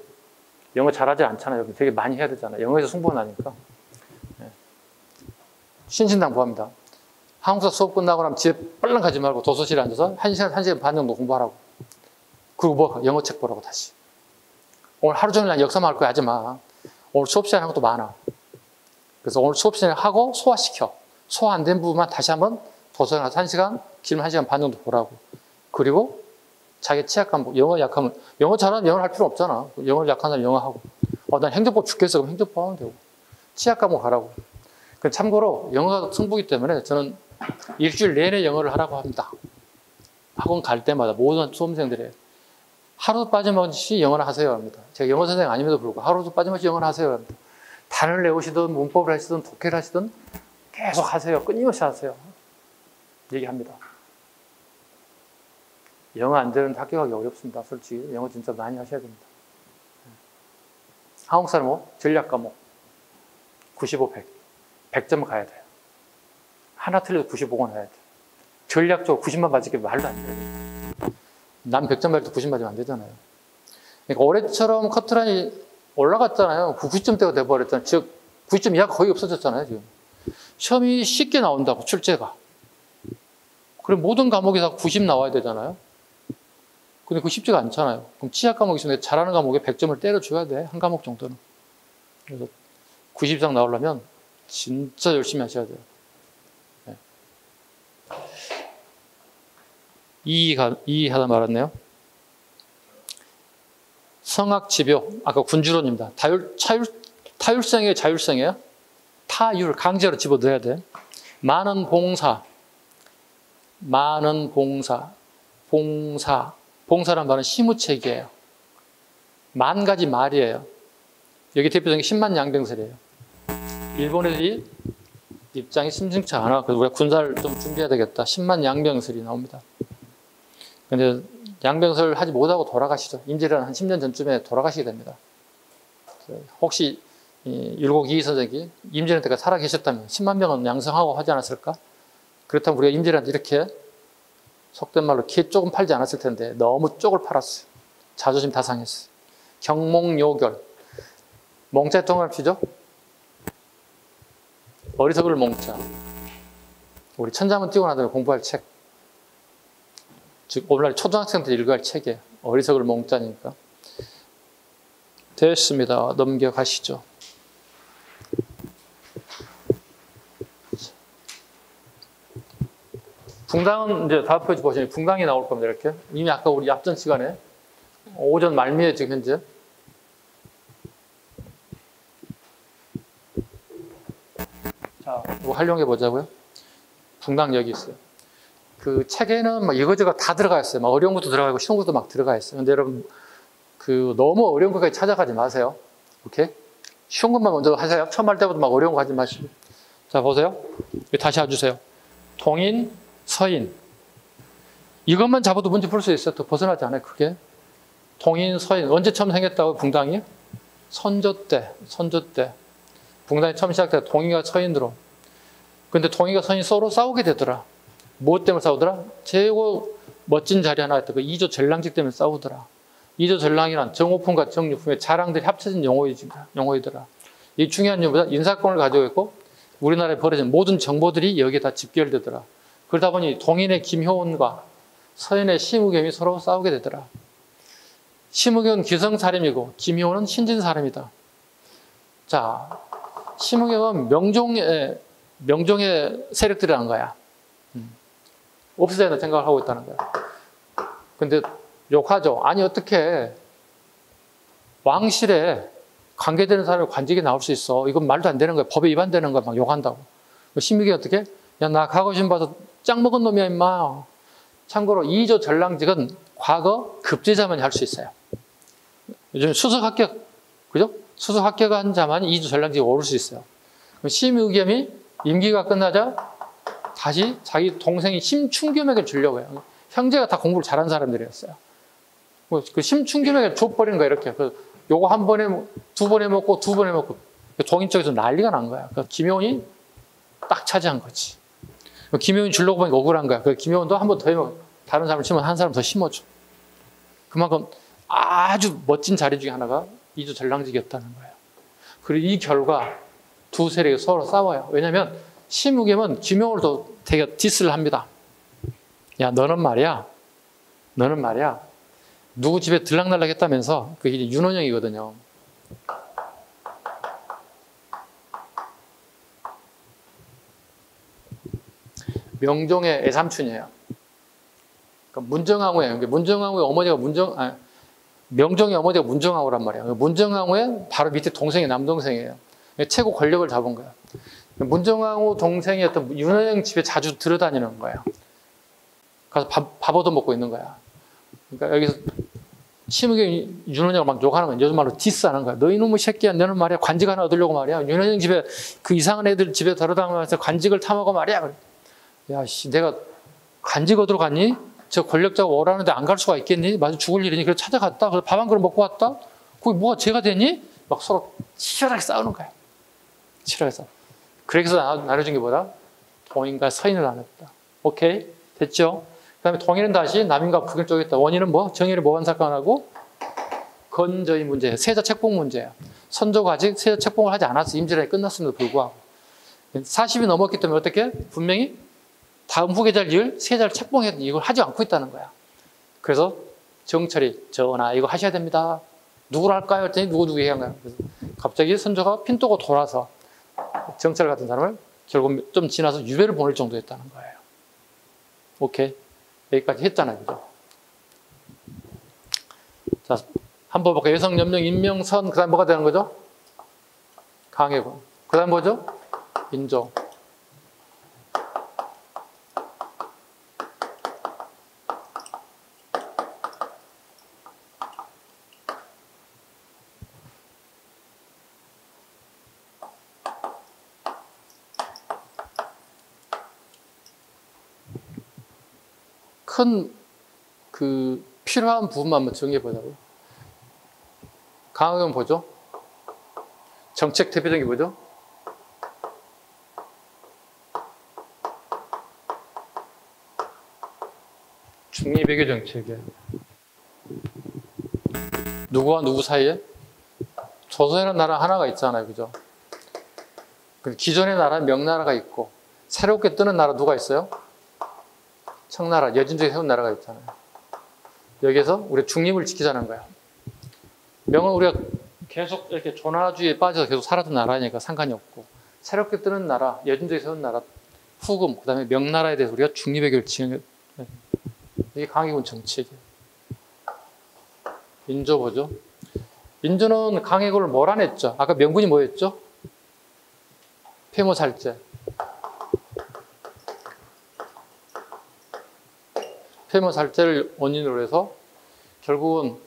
영어 잘하지 않잖아요. 되게 많이 해야 되잖아요. 영어에서 승부가 나니까. 네. 신신당 구합니다. 한국사 수업 끝나고 나면 집에 빨랑 가지 말고 도서실에 앉아서 1시간 반 정도 공부하라고. 그리고 뭐 영어책 보라고 다시. 오늘 하루 종일 난 역사만 할 거야 하지 마. 오늘 수업 시간에 한 것도 많아. 그래서 오늘 수업 시간에 하고 소화시켜. 소화 안 된 부분만 다시 한번 도서관에 가서 1시간, 길면 1시간 반 정도 보라고. 그리고 자기 취약한 영어 약하면 영어 잘하면 영어를 할 필요 없잖아. 영어를 약한 사람 영어 하고. 난 행정법 죽겠어. 그럼 행정법 하면 되고. 취약 과목 하라고. 참고로 영어가 승부기 때문에 저는 일주일 내내 영어를 하라고 합니다. 학원 갈 때마다 모든 수험생들이 하루도 빠짐없이 영어를 하세요 합니다. 제가 영어 선생님 아님에도 불구하고 하루도 빠짐없이 영어를 하세요 합니다. 단을 외우시든 문법을 하시든 독해를 하시든 계속 하세요. 끊임없이 하세요. 얘기합니다. 영어 안 되는 학교 가기 어렵습니다. 솔직히 영어 진짜 많이 하셔야 됩니다. 한국 사람 뭐 전략 과목 95, 100. 100점 가야 돼요. 하나 틀려도 95건 해야 돼요. 전략적으로 90만 맞을 게 말도 안 돼요. 남 100점 맞을 때 90 맞으면 안 되잖아요. 그러니까 올해처럼 커트라인이 올라갔잖아요. 90점대가 돼버렸잖아요. 즉 90점 이하가 거의 없어졌잖아요. 지금 시험이 쉽게 나온다고 출제가. 그럼 모든 과목이 다 90 나와야 되잖아요. 근데 그거 쉽지가 않잖아요. 그럼 치약 과목이 있으면 잘하는 과목에 100점을 때려줘야 돼. 한 과목 정도는. 그래서 90 이상 나오려면 진짜 열심히 하셔야 돼요. 네. 이해하다 말았네요. 성악지묘, 아까 군주론입니다. 타율성이에요, 자율성이에요? 타율, 강제로 집어넣어야 돼. 많은 봉사, 봉사란 말은 시무책이에요. 만 가지 말이에요. 여기 대표적인 게 10만 양병설이에요. 일본 애들이 입장이 심심치 않아. 그래서 우리가 군사를 좀 준비해야 되겠다. 10만 양병설이 나옵니다. 근데 양병설 하지 못하고 돌아가시죠. 임진왜란 한 10년 전쯤에 돌아가시게 됩니다. 혹시 율곡 이희 선생이 임진왜란 때가 살아계셨다면 10만 명은 양성하고 하지 않았을까? 그렇다면 우리가 임진왜란 이렇게 속된 말로 개 조금 팔지 않았을 텐데 너무 쪽을 팔았어요. 자존심 다 상했어요. 경몽요결. 몽자에 동그라미 피죠? 어리석을 몽자. 우리 천자문 띄고 나서 공부할 책. 즉 오늘날 초등학생들 읽어야 할 책이에요. 어리석을 몽자니까. 됐습니다. 넘겨가시죠. 붕당은 이제 다음 페이지 보시면 붕당이 나올 겁니다. 이렇게. 이미 아까 우리 앞전 시간에 오전 말미에 지금 현재 자, 이거 활용해 보자고요. 붕당 여기 있어요. 그 책에는 막 이거저거 다 들어가 있어요. 막 어려운 것도 들어가 있고 쉬운 것도 막 들어가 있어요. 근데 여러분 그 너무 어려운 것까지 찾아가지 마세요. 오케이? 쉬운 것만 먼저 하세요. 처음 할 때부터 막 어려운 거 하지 마시고. 자, 보세요. 다시 해주세요. 동인, 서인. 이것만 잡아도 문제 풀 수 있어요. 또 벗어나지 않아요. 그게. 동인, 서인. 언제 처음 생겼다고 붕당이? 선조 때. 붕당이 처음 시작돼 동인과 서인으로. 근데 동인과 서인이 서로 싸우게 되더라. 무엇 때문에 싸우더라? 최고 멋진 자리 하나 있다. 그 이조 전랑직 때문에 싸우더라. 이조 전랑이란 정오품과 정육품의 자랑들이 합쳐진 용어이더라. 이 중요한 이유보다 인사권을 가지고 있고 우리나라에 벌어진 모든 정보들이 여기에 다 집결되더라. 그러다 보니 동인의 김효원과 서인의 심우겸이 서로 싸우게 되더라. 심우겸은 기성사림이고 김효원은 신진사림이다. 자, 심우겸은 명종의 세력들이라는 거야. 없어져야 된다 생각을 하고 있다는 거야. 근데 욕하죠. 아니 어떻게 왕실에 관계되는 사람이 관직에 나올 수 있어. 이건 말도 안 되는 거야. 법에 위반되는 거야. 막 욕한다고. 심우겸이 어떻게? 야, 나 과거 시험 봐서 짱 먹은 놈이야 임마. 참고로 이조 전랑직은 과거 급제자만이 할 수 있어요. 요즘 수석 합격, 그죠? 수석 합격한 자만이 이조 전랑직에 오를 수 있어요. 심우겸이 임기가 끝나자 다시 자기 동생이 심춘겸에게 주려고 해요. 형제가 다 공부를 잘한 사람들이었어요. 그 심춘겸에게 줘버리는 거야, 이렇게. 요거 한 번에, 두 번에 먹고, 동인 쪽에서 난리가 난 거야. 김효원이 딱 차지한 거지. 김효원이 주려고 보니까 억울한 거야. 김효원도 한 번 더 해먹어. 다른 사람을 치면 한 사람 더 심어줘. 그만큼 아주 멋진 자리 중에 하나가 이조 전랑직이었다는 거예요. 그리고 이 결과 두 세력이 서로 싸워요. 왜냐하면 심우겸은 김효원을 또 되게 디스를 합니다. 야, 너는 말이야. 누구 집에 들락날락 했다면서 그게 윤원영이거든요. 명종의 애삼촌이에요. 그러니까 문정왕후예요. 문정왕후의 어머니가 명종의 어머니가 문정왕후란 말이에요. 문정왕후의 바로 밑에 동생이 남동생이에요. 최고 권력을 잡은 거예요. 문정왕후 동생이었던 윤원영 집에 자주 들어다니는 거예요. 가서 밥 얻어먹고 있는 거야. 그러니까 여기서 심우겸이 윤원영을 막 욕하는 거야. 요즘 말로 디스하는 거야. 너 이놈의 새끼야. 너는 말이야. 관직 하나 얻으려고 말이야. 윤원영 집에 그 이상한 애들 집에 들어다니면서 관직을 탐하고 말이야. 야, 씨, 내가 관직 얻으러 갔니? 저 권력자가 오라는데 안 갈 수가 있겠니? 마주 죽을 일이니. 그래서 찾아갔다. 그래서 밥 한 그릇 먹고 왔다. 거기 뭐가 죄가 되니? 막 서로 치열하게 싸우는 거야. 치열하게 싸워. 그래서 나눠준 게 뭐다? 동인과 서인을 나눴다. 오케이? 됐죠? 그 다음에 동인은 다시 남인과 북인 쪽에 있다. 원인은 뭐? 정의를 모한 사건하고 건저희 문제예요. 세자 책봉 문제예요. 선조가 아직 세자 책봉을 하지 않았어. 임진왜란이 끝났음에도 불구하고. 40이 넘었기 때문에 어떻게? 분명히 다음 후계자를 이을 세자를 책봉해야 이걸 하지 않고 있다는 거야. 그래서 정철이 전하 이거 하셔야 됩니다. 누구를 할까요? 했더니 누구 해야 한가요? 그래서 갑자기 선조가 핀도고 돌아서 정철 같은 사람을 결국 좀 지나서 유배를 보낼 정도였다는 거예요. 오케이. 여기까지 했잖아요. 그죠? 자, 한번 볼까요? 여성, 염령, 인명선. 그 다음 뭐가 되는 거죠? 강해군. 그 다음 뭐죠? 인조. 큰 필요한 부분만 한번 정리해 보자고요. 강하면 뭐죠? 정책 대표적인 게 뭐죠? 중립외교 정책이에요. 누구와 누구 사이에? 조선이라는 나라 하나가 있잖아요. 그죠? 기존의 나라 명나라가 있고 새롭게 뜨는 나라 누가 있어요? 청나라, 여진족이 세운 나라가 있잖아요. 여기에서 우리 중립을 지키자는 거야. 명은 우리가 계속 이렇게 존화주의에 빠져서 계속 살았던 나라니까 상관이 없고 새롭게 뜨는 나라, 여진족이 세운 나라, 후금, 그 다음에 명나라에 대해서 우리가 중립외교를 지키는 이게 강해군 정책이에요. 인조 뭐죠? 인조는 강해군을 몰아냈죠. 아까 명분이 뭐였죠? 폐모살제. 폐모살제를 원인으로 해서 결국은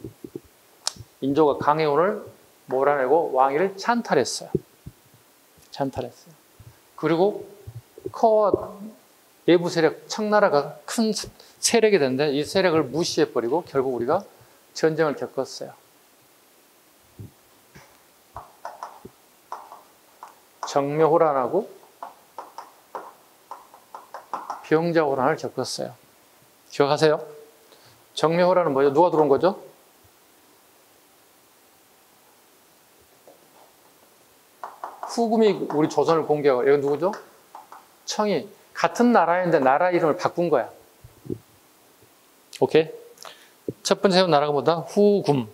인조가 강해군을 몰아내고 왕위를 찬탈했어요. 찬탈했어요. 그리고 커와 내부 세력, 청나라가 큰 세력이 됐는데 이 세력을 무시해버리고 결국 우리가 전쟁을 겪었어요. 정묘호란하고 병자호란을 겪었어요. 기억하세요? 정묘호란은 뭐죠? 누가 들어온 거죠? 후금이 우리 조선을 공개하고, 이건 누구죠? 청이. 같은 나라인데 나라 이름을 바꾼 거야. 오케이? 첫 번째 세운 나라가 뭐다? 후금.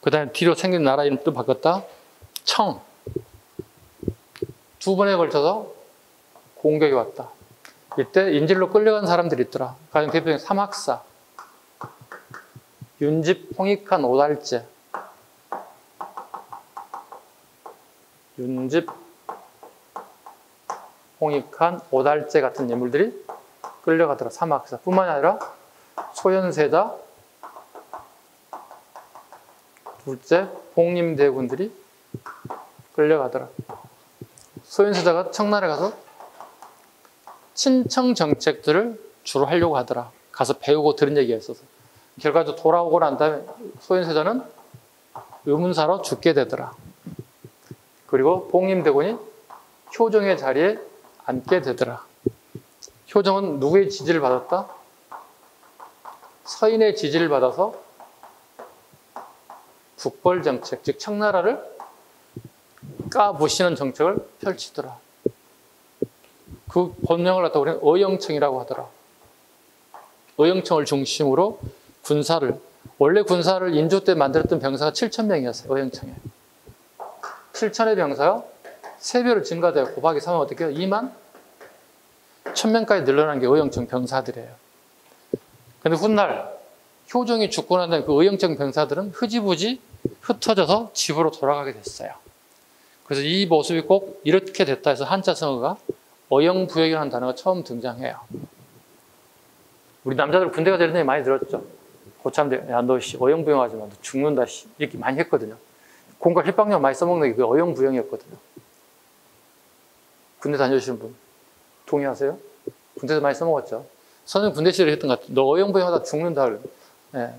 그 다음에 뒤로 생긴 나라 이름 또 바꿨다? 청. 두 번에 걸쳐서 공격이 왔다. 이때 인질로 끌려간 사람들이 있더라. 가장 대표적인 삼학사, 윤집, 홍익한, 오달제. 윤집, 홍익한, 오달제 같은 인물들이 끌려가더라. 삼학사. 뿐만이 아니라 소현세자, 둘째 복림대군들이 끌려가더라. 소현세자가 청나라에 가서 친청 정책들을 주로 하려고 하더라. 가서 배우고 들은 얘기가 있어서. 결과적으로 돌아오고 난 다음에 소현세자는 의문사로 죽게 되더라. 그리고 복림대군이 효정의 자리에 앉게 되더라. 효정은 누구의 지지를 받았다? 서인의 지지를 받아서 북벌 정책, 즉 청나라를 까부시는 정책을 펼치더라. 그 본명을 갖다 우리는 어영청이라고 하더라. 어영청을 중심으로 군사를, 원래 군사를 인조 때 만들었던 병사가 7,000명이었어요. 어영청에. 7,000의 병사가 3배로 증가되어 곱하기 3하면 어떻게 해요? 2만 1,000명까지 늘어난 게 어영청 병사들이에요. 근데 훗날 효정이 죽고 난 다음에 그 어영청 병사들은 흐지부지 흩어져서 집으로 돌아가게 됐어요. 그래서 이 모습이 꼭 이렇게 됐다 해서 한자성어가 어영부역이라는 단어가 처음 등장해요. 우리 남자들 군대 가서 이런 얘기 많이 들었죠. 고참들, 야, 너 어영부영하지 마. 너 죽는다. 이렇게 많이 했거든요. 공과 힐방력 많이 써먹는 게 그 어영부영이었거든요. 군대 다녀오시는 분 동의하세요? 군대에서 많이 써먹었죠. 선생님 군대 시절에 했던 것 같아요. 너 어영부영하다 죽는다. 네.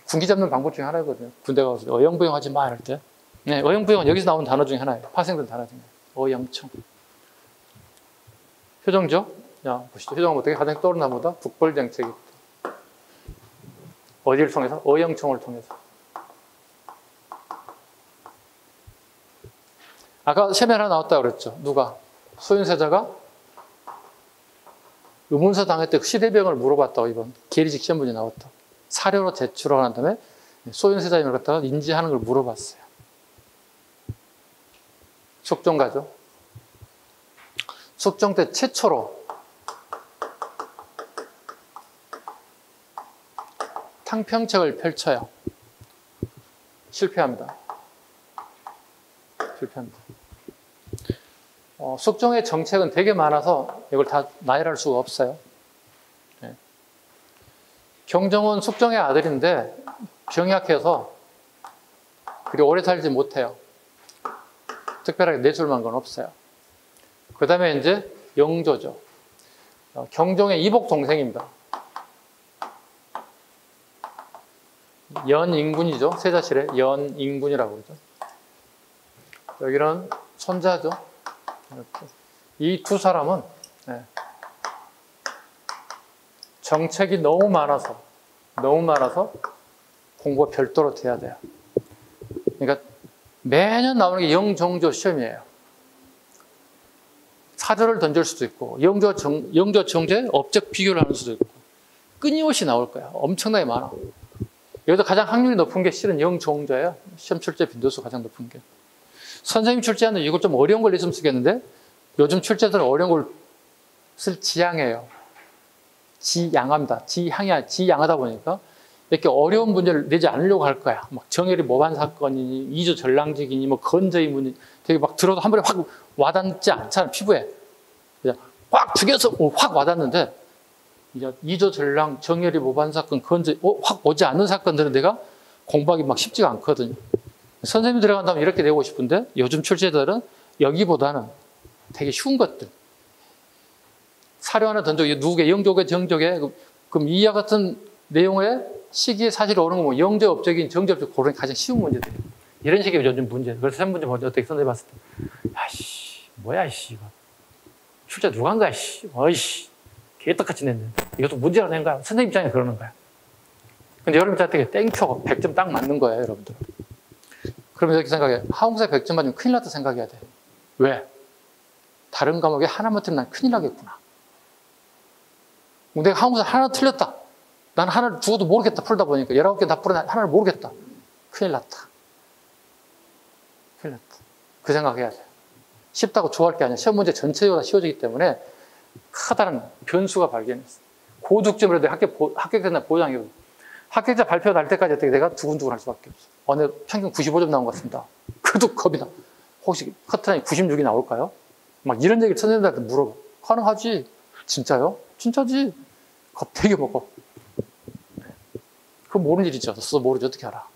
군기 잡는 방법 중에 하나거든요. 군대 가서 어영부영하지 마. 이럴 때. 네, 어영부영은 여기서 나온 단어 중에 하나예요. 파생된 단어 중에. 어영청. 효정죠? 야, 보시죠. 효정은 어떻게 가장 떠오르나 보다? 북벌정책이. 어디를 통해서? 어영청을 통해서. 아까 셈이 하나 나왔다고 그랬죠. 누가? 소윤세자가 의문서 당할 때 시대병을 물어봤다고 이번 계리직 시험문제 나왔다. 사료로 제출을 한 다음에 소현세자임을 갖다가 인지하는 걸 물어봤어요. 숙종가죠. 숙종 때 최초로 탕평책을 펼쳐요. 실패합니다. 숙종의 정책은 되게 많아서 이걸 다 나열할 수가 없어요. 네. 경종은 숙종의 아들인데 병약해서 그리 오래 살지 못해요. 특별하게 내줄만 건 없어요. 그 다음에 이제 영조죠. 경종의 이복 동생입니다. 연인군이죠. 세자실에 연인군이라고 그러죠. 여기는 손자죠. 이 두 사람은 정책이 너무 많아서 공부가 별도로 돼야 돼요. 그러니까 매년 나오는 게 영종조 시험이에요. 사조를 던질 수도 있고 영조 정제 업적 비교를 하는 수도 있고 끊임없이 나올 거야. 엄청나게 많아. 여기서 가장 확률이 높은 게 실은 영종조예요. 시험 출제 빈도수 가장 높은 게. 선생님 출제하는데 이거 좀 어려운 걸 냈으면 쓰겠는데 요즘 출제들은 어려운 걸 쓸 지향해요. 지양합니다. 지양하다 보니까 이렇게 어려운 문제를 내지 않으려고 할 거야. 막 정열이 모반 사건이니 이조 전랑직이니 뭐 건저희 문이 되게 막 들어도 한 번에 확 와닿지 않잖아. 피부에. 그냥 꽉 죽여서 확 와닿는데 이제 이조 전랑 정열이 모반 사건 건저희 확 오지 않는 사건들은 내가 공부하기 막 쉽지가 않거든요. 선생님이 들어간다면 이렇게 내고 싶은데 요즘 출제들은 여기보다는 되게 쉬운 것들. 사료 하나 던져 누구게 영조게 정조게 그럼 이와 같은 내용의 시기에 사실 오는 거 뭐 영제 업적인 정제 업적 고르는 가장 쉬운 문제들. 이런 식의 요즘 문제. 그래서 세 문제 먼저 어떻게 선생님 봤을 때 야씨 뭐야 이씨 이거 출제 누가 한 거야 씨 어이씨 개떡같이 냈네. 이것도 문제로 낸 거야. 선생님 입장에 그러는 거야. 근데 여러분 입장에 땡초 100점 딱 맞는 거예요 여러분들. 그러면 이렇게 생각해. 항공사 100점 맞으면 큰일 났다 생각해야 돼. 왜? 다른 과목에 하나만 틀리면 난 큰일 나겠구나. 내가 항공사 하나 틀렸다. 난 하나를 죽어도 모르겠다. 풀다 보니까 19개 다 풀어 하나를 모르겠다. 큰일 났다. 그 생각해야 돼. 쉽다고 좋아할 게 아니야. 시험 문제 전체적으로 쉬워지기 때문에 커다란 변수가 발견했어. 고득점이라도 합격된다 보장이고 합격자 발표 날 때까지 어떻게 내가 두근두근 할 수밖에 없어. 오늘 평균 95점 나온 것 같습니다. 그래도 겁이 나. 혹시 커트라인이 96이 나올까요? 막 이런 얘기를 선생님들한테 물어봐. 가능하지. 진짜요? 진짜지. 겁 되게 먹어. 그건 모르는 일이죠. 써서 모르지. 어떻게 알아.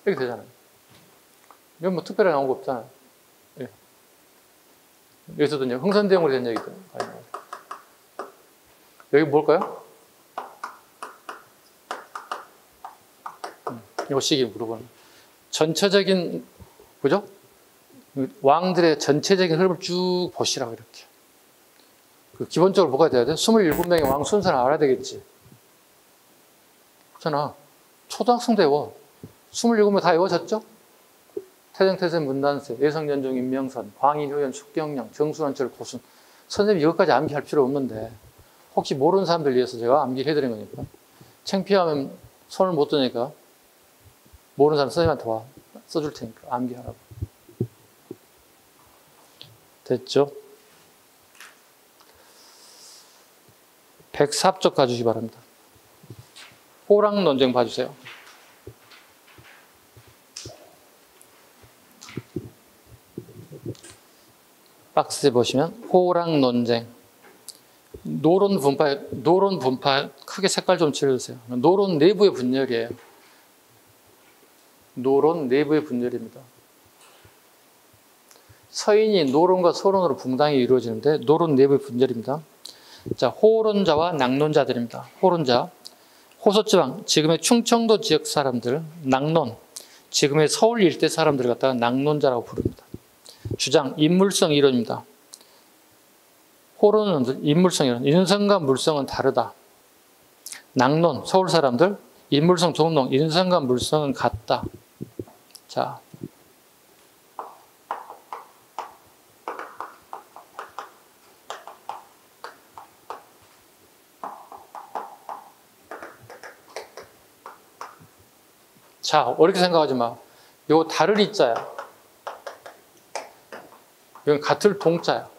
이렇게 되잖아요. 이건 뭐 특별하게 나온 거 없잖아요. 예. 여기서도 흥선대용으로 된 얘기들. 여기 뭘까요? 요 시기 물어보는. 전체적인, 그죠? 왕들의 전체적인 흐름을 쭉 보시라고, 이렇게. 기본적으로 뭐가 돼야 돼? 27명의 왕 순서를 알아야 되겠지. 그렇잖아. 초등학생 대워. 27명 다 외워졌죠? 태정, 태생, 문단세, 예성, 연종, 임명선, 광인, 효연, 숙경령, 정순원철, 고순. 선생님이 이것까지 암기할 필요 없는데 혹시 모르는 사람들 위해서 제가 암기를 해드린 거니까 창피하면 손을 못 드니까 모르는 사람 선생님한테 와 써줄 테니까 암기하라고. 됐죠? 104쪽 가주시기 바랍니다. 호랑 논쟁 봐주세요. 박스에 보시면 호랑 논쟁. 노론 분파 크게 색깔 좀 칠해주세요. 노론 내부의 분열이에요. 노론 내부의 분열입니다. 서인이 노론과 서론으로 붕당이 이루어지는데 노론 내부의 분열입니다. 자, 호론자와 낙론자들입니다. 호론자, 호서지방, 지금의 충청도 지역 사람들, 낙론, 지금의 서울 일대 사람들을 갖다가 낙론자라고 부릅니다. 주장, 인물성 이론입니다. 호론은 인물성 이론, 인성과 물성은 다르다. 낙론, 서울 사람들, 인물성, 종론, 인성과 물성은 같다. 자, 어렵게 생각하지 마. 이거 다를 이자야. 이건 같을 동자야.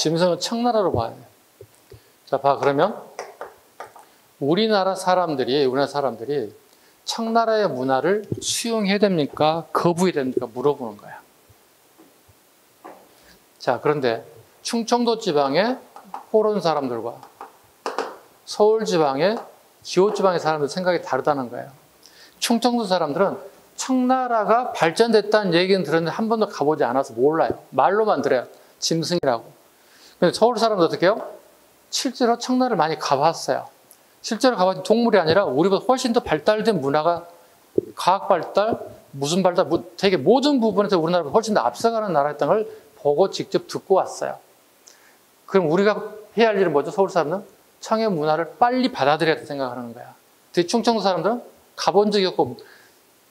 짐승은 청나라로 봐야 돼. 자, 봐. 그러면 우리나라 사람들이 청나라의 문화를 수용해야 됩니까? 거부해야 됩니까? 물어보는 거야. 자, 그런데 충청도 지방의 호론 사람들과 서울 지방의 기호 지방의 사람들 생각이 다르다는 거예요. 충청도 사람들은 청나라가 발전됐다는 얘기는 들었는데 한 번도 가보지 않아서 몰라요. 말로만 들어요. 짐승이라고. 근데 서울 사람도 어떻게 해요? 실제로 청나라를 많이 가봤어요. 실제로 가봤더니 동물이 아니라 우리보다 훨씬 더 발달된 문화가, 과학 발달, 무슨 발달, 되게 모든 부분에서 우리나라가 훨씬 더 앞서가는 나라였던 걸 보고 직접 듣고 왔어요. 그럼 우리가 해야 할 일은 뭐죠? 서울 사람은 청의 문화를 빨리 받아들여야 생각하는 거야. 근데 충청도 사람들은 가본 적이 없고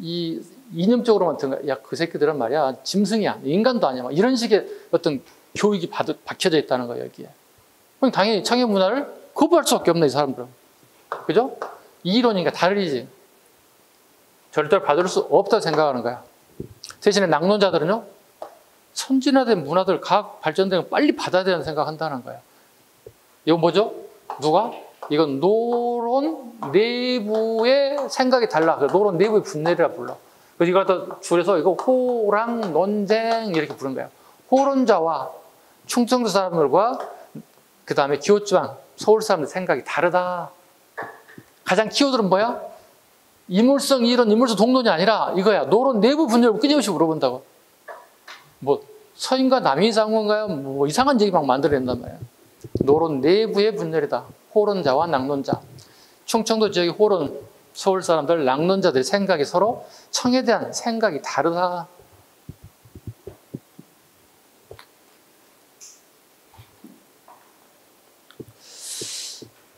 이 이념적으로만 든 거야. 야, 그 새끼들은 말이야 짐승이야, 인간도 아니야, 막 이런 식의 어떤 교육이 박혀져 있다는 거예요, 여기에. 그럼 당연히 청의 문화를 거부할 수밖에 없네, 이 사람들은. 그죠? 이 이론이니까 다르지. 절대로 받을 수 없다고 생각하는 거야. 대신에 낙론자들은요, 선진화된 문화들, 과학 발전된 거 빨리 받아야 된다는 생각한다는 거예요. 이건 뭐죠? 누가? 이건 노론 내부의 생각이 달라. 노론 내부의 분열이라 불러. 그래서 이걸 또 줄여서 이거 호랑 논쟁 이렇게 부른 거예요. 호론자와 충청도 사람들과 그 다음에 기호지방 서울 사람들 생각이 다르다. 가장 키워드는 뭐야? 이물성 이론, 이물성 동론이 아니라 이거야. 노론 내부 분열을 끊임없이 물어본다고. 뭐 서인과 남인이 싸운 건가요? 뭐 이상한 얘기 막 만들어낸단 말이야. 노론 내부의 분열이다. 호론자와 낙론자. 충청도 지역의 호론, 서울 사람들, 낙론자들의 생각이 서로 청에 대한 생각이 다르다.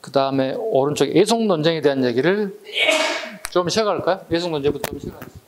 그 다음에 오른쪽 애송 논쟁에 대한 얘기를 좀 시작할까요? 애송 논쟁부터 좀 시작할까요?